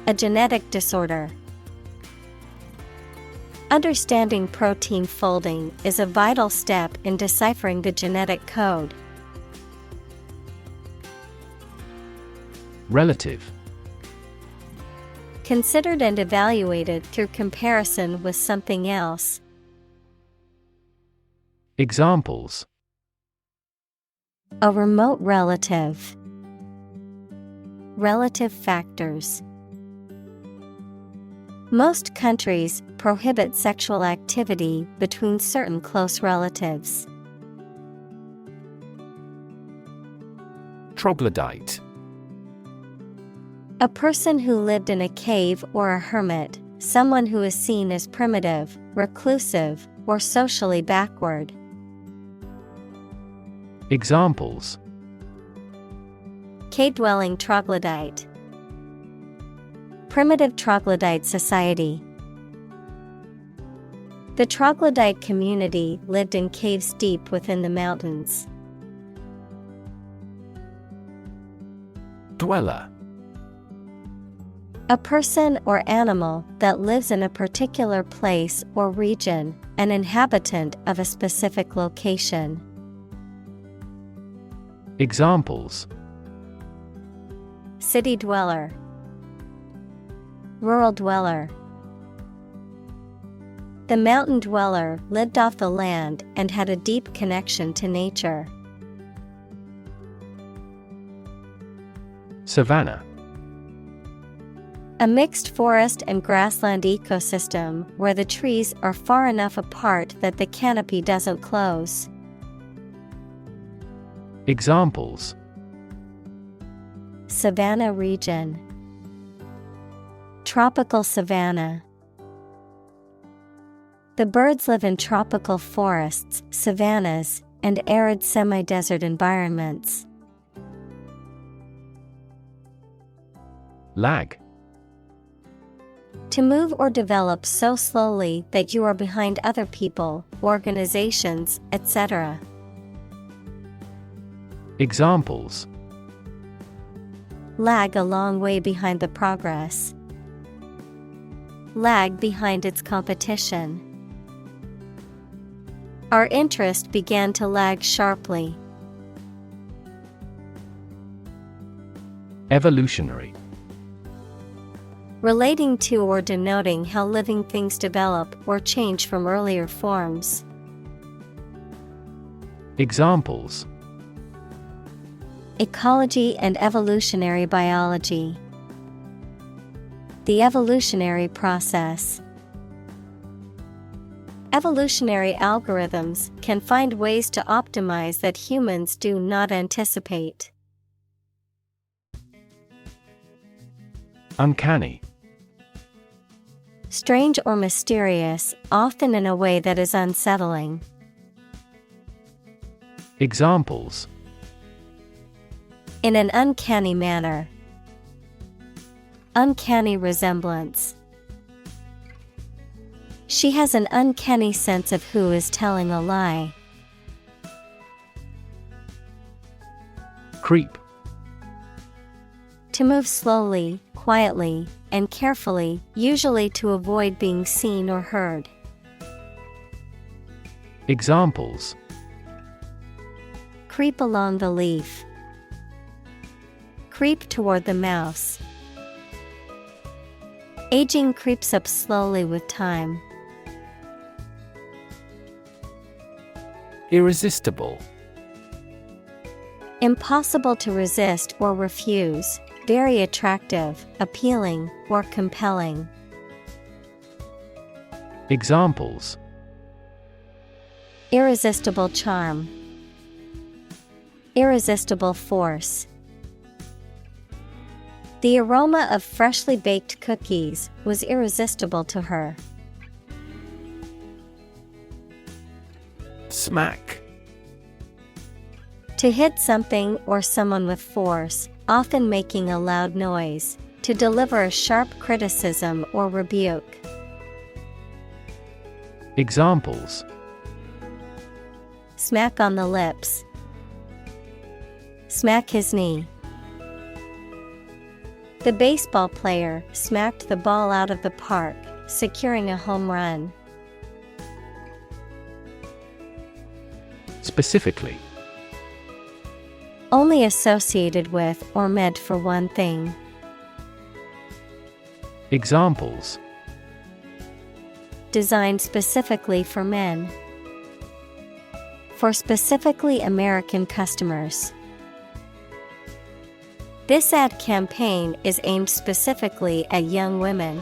A genetic disorder. Understanding protein folding is a vital step in deciphering the genetic code. Relative. Considered and evaluated through comparison with something else. Examples: A remote relative. Relative factors. Most countries prohibit sexual activity between certain close relatives. Troglodyte. A person who lived in a cave or a hermit, someone who is seen as primitive, reclusive, or socially backward. Examples: Cave-dwelling troglodyte. Primitive troglodyte society. The troglodyte community lived in caves deep within the mountains. Dweller. A person or animal that lives in a particular place or region, an inhabitant of a specific location. Examples: City dweller. Rural dweller. The mountain dweller lived off the land and had a deep connection to nature. Savanna. A mixed forest and grassland ecosystem where the trees are far enough apart that the canopy doesn't close. Examples: Savanna region. Tropical savanna. The birds live in tropical forests, savannas, and arid semi-desert environments. Lag. To move or develop so slowly that you are behind other people, organizations, etc. Examples: Lag a long way behind the progress. Lag behind its competition. Our interest began to lag sharply. Evolutionary. Relating to or denoting how living things develop or change from earlier forms. Examples: Ecology and evolutionary biology. The evolutionary process. Evolutionary algorithms can find ways to optimize that humans do not anticipate. Uncanny. Strange or mysterious, often in a way that is unsettling. Examples: In an uncanny manner. Uncanny resemblance. She has an uncanny sense of who is telling a lie. Creep. To move slowly, quietly, and carefully, usually to avoid being seen or heard. Examples: Creep along the leaf. Creep toward the mouse. Aging creeps up slowly with time. Irresistible. Impossible to resist or refuse, very attractive, appealing, or compelling. Examples: Irresistible charm. Irresistible force. The aroma of freshly baked cookies was irresistible to her. Smack. To hit something or someone with force, often making a loud noise, to deliver a sharp criticism or rebuke. Examples: Smack on the lips. Smack his knee. The baseball player smacked the ball out of the park, securing a home run. Specifically. Only associated with or meant for one thing. Examples: Designed specifically for men. For specifically American customers. This ad campaign is aimed specifically at young women.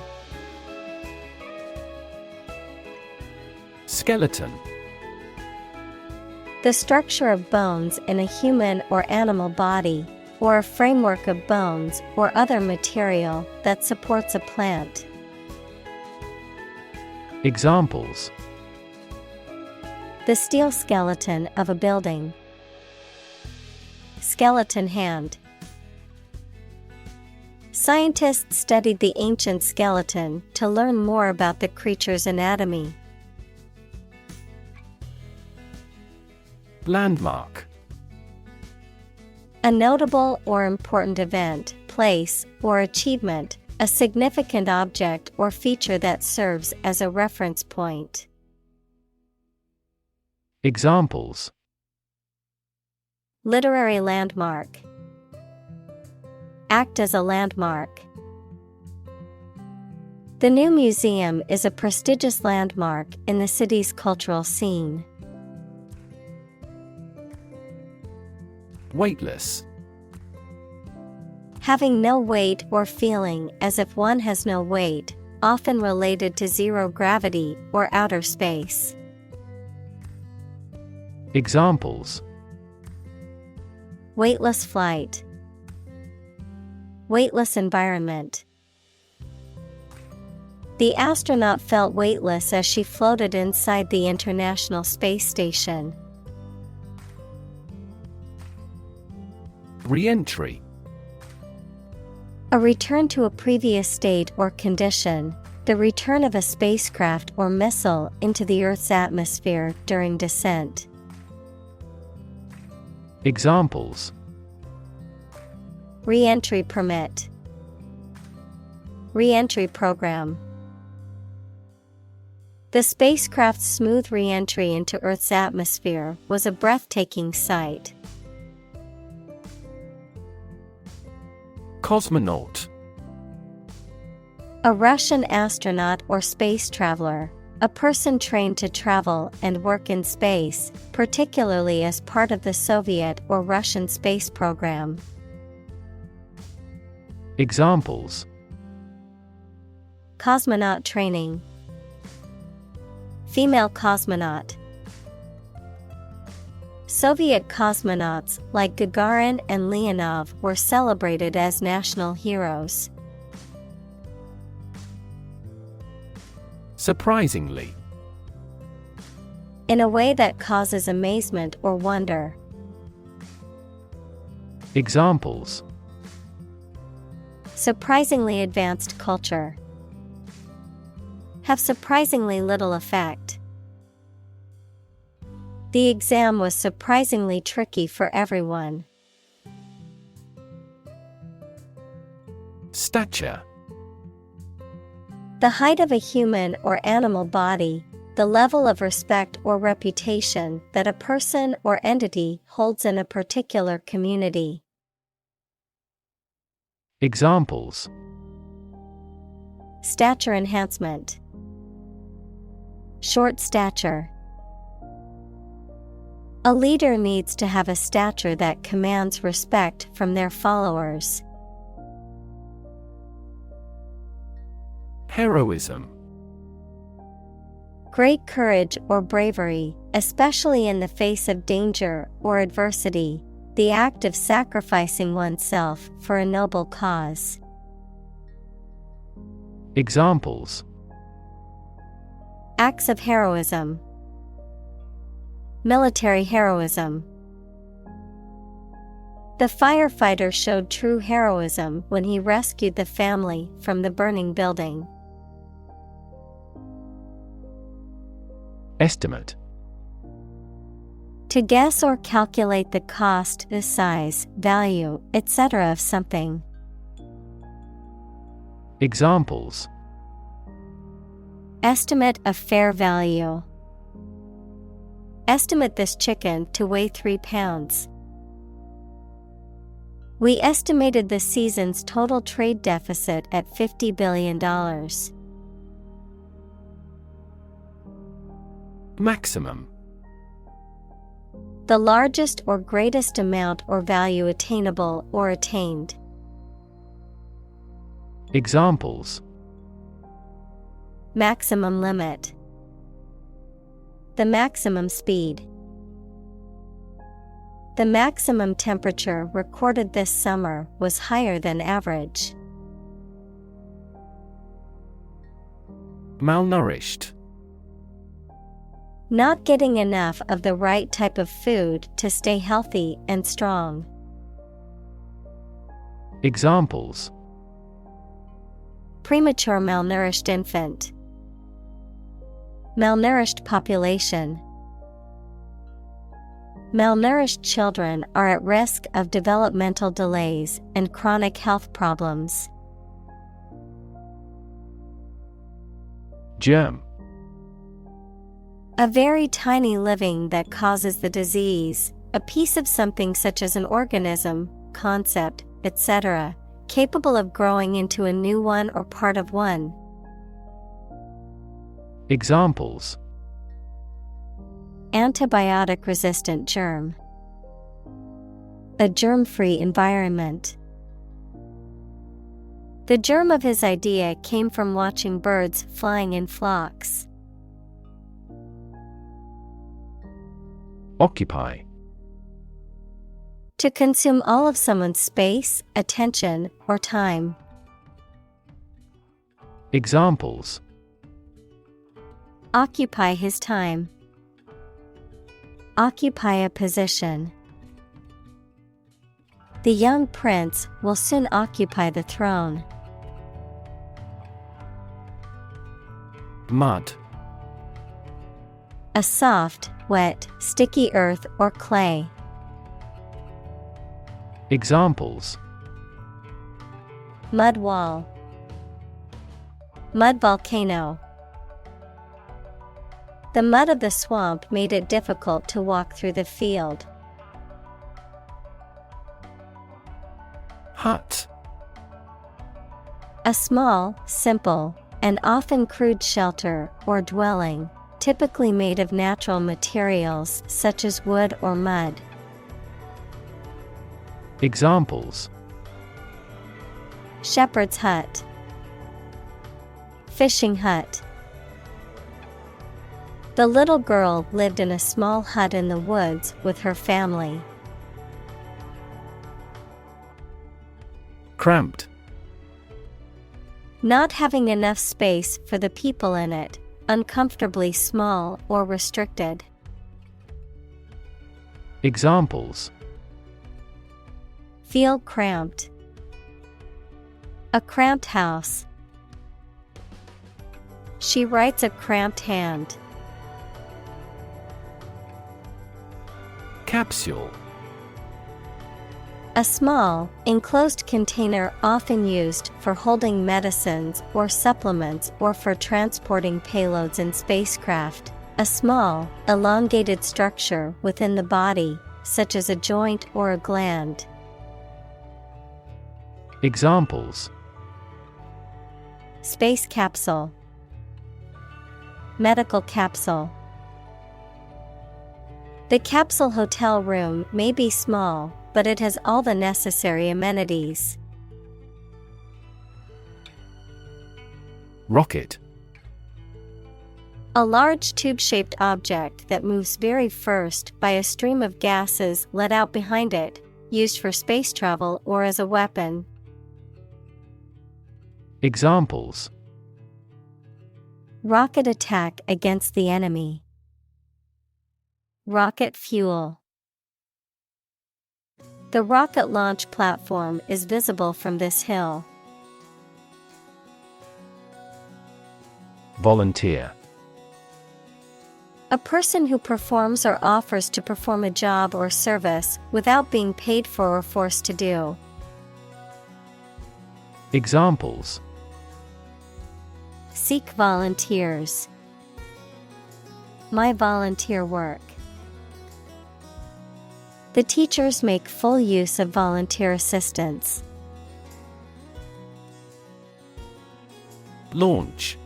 Skeleton. The structure of bones in a human or animal body, or a framework of bones or other material that supports a plant. Examples: The steel skeleton of a building. Skeleton hand. Scientists studied the ancient skeleton to learn more about the creature's anatomy. Landmark. A notable or important event, place, or achievement, a significant object or feature that serves as a reference point. Examples: Literary landmark. Act as a landmark. The new museum is a prestigious landmark in the city's cultural scene. Weightless. Having no weight or feeling as if one has no weight, often related to zero gravity or outer space. Examples: Weightless flight. Weightless environment. The astronaut felt weightless as she floated inside the International Space Station. Re-entry. A return to a previous state or condition, the return of a spacecraft or missile into the Earth's atmosphere during descent. Examples: Re-entry permit. Re-entry program. The spacecraft's smooth re-entry into Earth's atmosphere was a breathtaking sight. Cosmonaut. A Russian astronaut or space traveler, a person trained to travel and work in space, particularly as part of the Soviet or Russian space program. Examples: Cosmonaut training. Female cosmonaut. Soviet cosmonauts like Gagarin and Leonov were celebrated as national heroes. Surprisingly. In a way that causes amazement or wonder. Examples: Surprisingly advanced culture. Have surprisingly little effect. The exam was surprisingly tricky for everyone. Stature. The height of a human or animal body, the level of respect or reputation that a person or entity holds in a particular community. Examples: Stature enhancement. Short stature. A leader needs to have a stature that commands respect from their followers. Heroism. Great courage or bravery, especially in the face of danger or adversity, the act of sacrificing oneself for a noble cause. Examples: Acts of heroism. Military heroism. The firefighter showed true heroism when he rescued the family from the burning building. Estimate. To guess or calculate the cost, the size, value, etc. of something. Examples: Estimate of fair value. Estimate this chicken to weigh 3 pounds. We estimated the season's total trade deficit at $50 billion. Maximum. The largest or greatest amount or value attainable or attained. Examples: Maximum limit. The maximum speed. The maximum temperature recorded this summer was higher than average. Malnourished. Not getting enough of the right type of food to stay healthy and strong. Examples: Premature malnourished infant. Malnourished population. Malnourished children are at risk of developmental delays and chronic health problems. Germ. A very tiny living that causes the disease, a piece of something such as an organism, concept, etc., capable of growing into a new one or part of one. Examples: Antibiotic-resistant germ. A germ-free environment. The germ of his idea came from watching birds flying in flocks. Occupy. To consume all of someone's space, attention, or time. Examples: Occupy his time. Occupy a position. The young prince will soon occupy the throne. Mud. A soft, wet, sticky earth or clay. Examples: Mud wall. Mud volcano. The mud of the swamp made it difficult to walk through the field. Hut. A small, simple, and often crude shelter or dwelling, typically made of natural materials such as wood or mud. Examples: Shepherd's hut. Fishing hut. The little girl lived in a small hut in the woods with her family. Cramped. Not having enough space for the people in it, uncomfortably small or restricted. Examples: Feel cramped. A cramped house. She writes a cramped hand. Capsule. A small, enclosed container often used for holding medicines or supplements or for transporting payloads in spacecraft. A small, elongated structure within the body, such as a joint or a gland. Examples: Space capsule. Medical capsule. The capsule hotel room may be small, but it has all the necessary amenities. Rocket. A large tube-shaped object that moves very first by a stream of gases let out behind it, used for space travel or as a weapon. Examples: Rocket attack against the enemy. Rocket fuel. The rocket launch platform is visible from this hill. Volunteer. A person who performs or offers to perform a job or service without being paid for or forced to do. Examples: Seek volunteers. My volunteer work. The teachers make full use of volunteer assistance. Launch.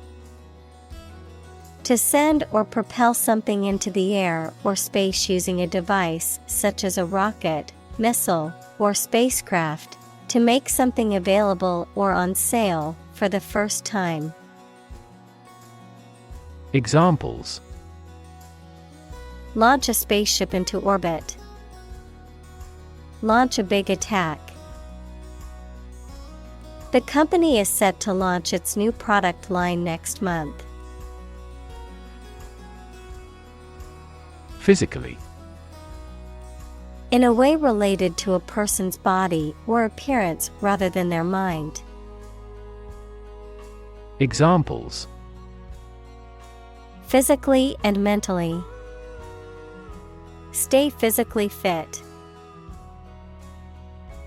To send or propel something into the air or space using a device such as a rocket, missile, or spacecraft, to make something available or on sale for the first time. Examples: Launch a spaceship into orbit. Launch a big attack. The company is set to launch its new product line next month. Physically. In a way related to a person's body or appearance rather than their mind. Examples: Physically and mentally. Stay physically fit.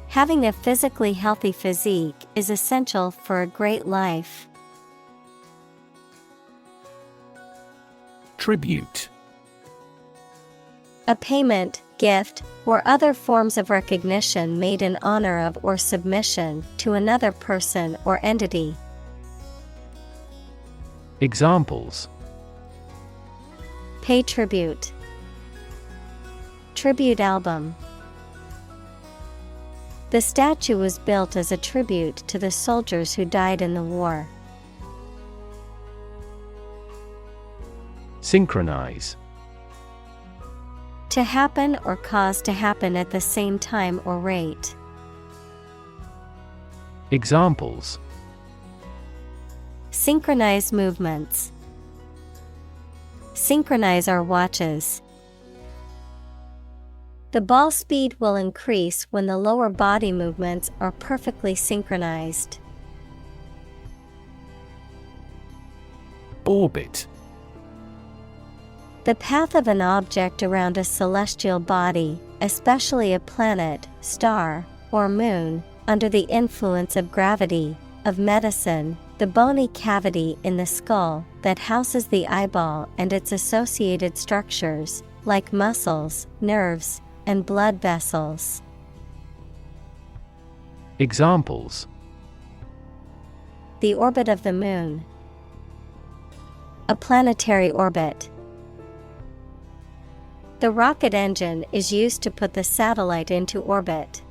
Having a physically healthy physique is essential for a great life. Tribute. A payment, gift, or other forms of recognition made in honor of or submission to another person or entity. Examples: Pay tribute. Tribute album. The statue was built as a tribute to the soldiers who died in the war. Synchronize. To happen or cause to happen at the same time or rate. Examples: Synchronize movements. Synchronize our watches. The ball speed will increase when the lower body movements are perfectly synchronized. Orbit. The path of an object around a celestial body, especially a planet, star, or moon, under the influence of gravity. Of medicine, the bony cavity in the skull that houses the eyeball and its associated structures, like muscles, nerves, and blood vessels. Examples: The orbit of the moon. A planetary orbit. The rocket engine is used to put the satellite into orbit.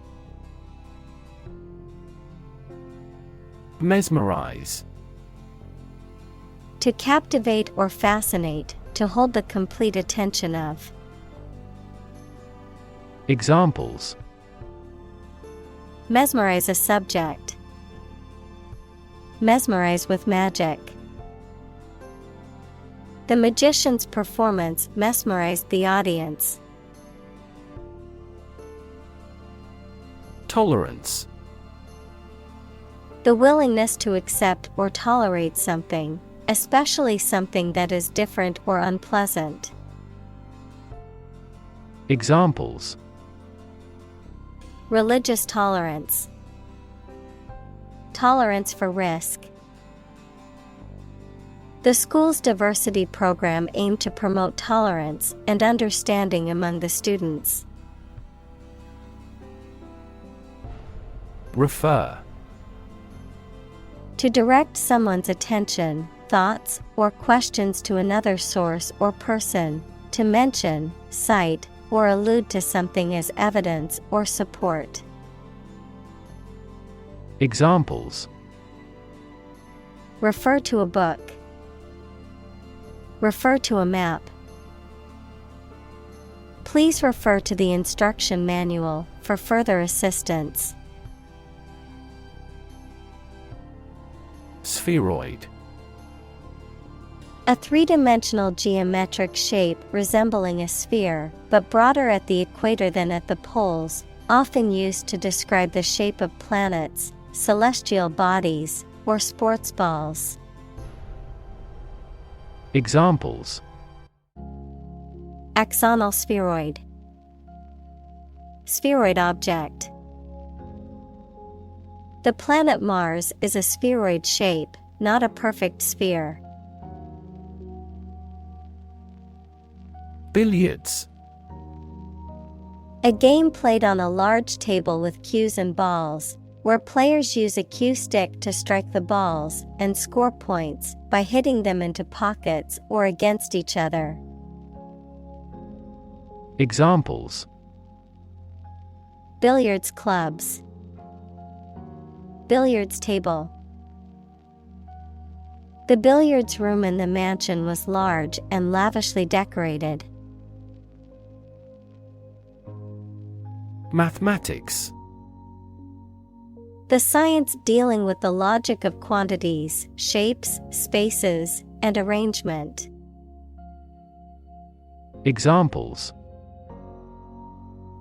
Mesmerize. To captivate or fascinate, to hold the complete attention of. Examples: Mesmerize a subject. Mesmerize with magic. The magician's performance mesmerized the audience. Tolerance. The willingness to accept or tolerate something, especially something that is different or unpleasant. Examples: Religious tolerance. Tolerance for risk. The school's diversity program aimed to promote tolerance and understanding among the students. Refer. To direct someone's attention, thoughts, or questions to another source or person, to mention, cite, or allude to something as evidence or support. Examples: Refer to a book. Refer to a map. Please refer to the instruction manual for further assistance. Spheroid. A three-dimensional geometric shape resembling a sphere, but broader at the equator than at the poles, often used to describe the shape of planets, celestial bodies, or sports balls. Examples: Axonal spheroid. Spheroid object. The planet Mars is a spheroid shape, not a perfect sphere. Billiards. A game played on a large table with cues and balls, where players use a cue stick to strike the balls and score points by hitting them into pockets or against each other. Examples: Billiards clubs. Billiards table. The billiards room in the mansion was large and lavishly decorated. Mathematics. The science dealing with the logic of quantities, shapes, spaces, and arrangement. Examples: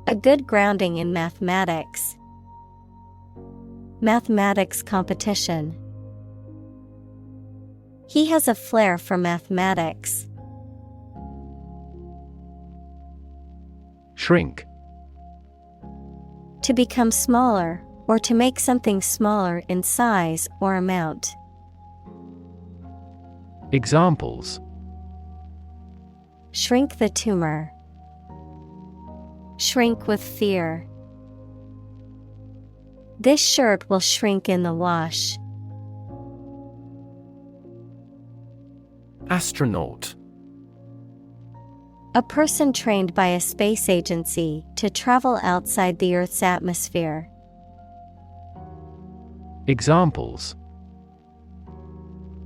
A good grounding in mathematics. Mathematics competition. He has a flair for mathematics. Shrink. To become smaller, or to make something smaller in size or amount. Examples: Shrink the tumor. Shrink with fear. This shirt will shrink in the wash. Astronaut. A person trained by a space agency to travel outside the Earth's atmosphere. Examples: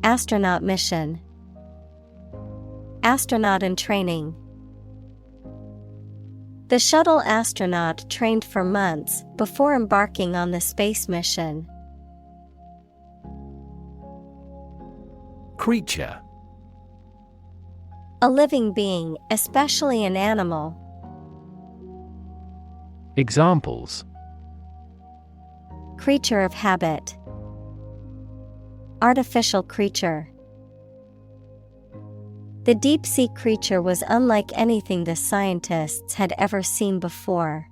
Astronaut mission. Astronaut in training. The shuttle astronaut trained for months before embarking on the space mission. Creature. A living being, especially an animal. Examples: Creature of habit. Artificial creature. The deep-sea creature was unlike anything the scientists had ever seen before.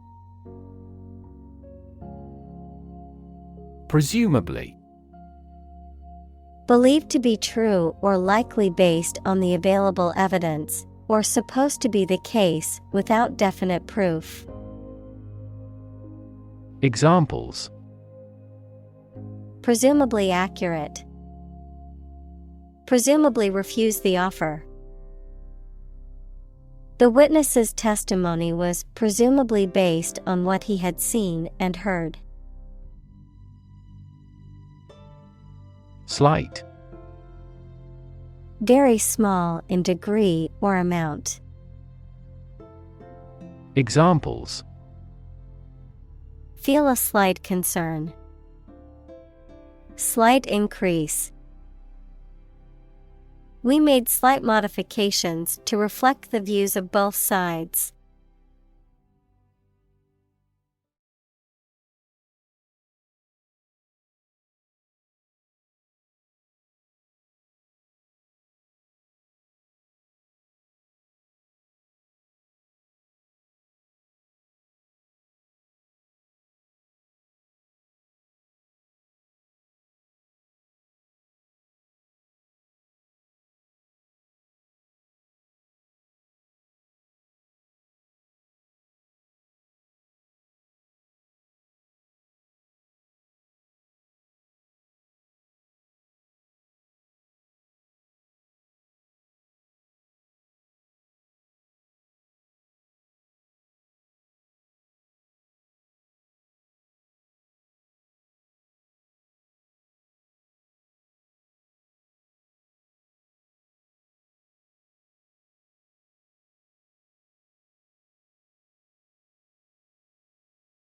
Presumably. Believed to be true or likely based on the available evidence, or supposed to be the case without definite proof. Examples: Presumably accurate. Presumably refuse the offer. The witness's testimony was presumably based on what he had seen and heard. Slight. Very small in degree or amount. Examples: Feel a slight concern. Slight increase. We made slight modifications to reflect the views of both sides.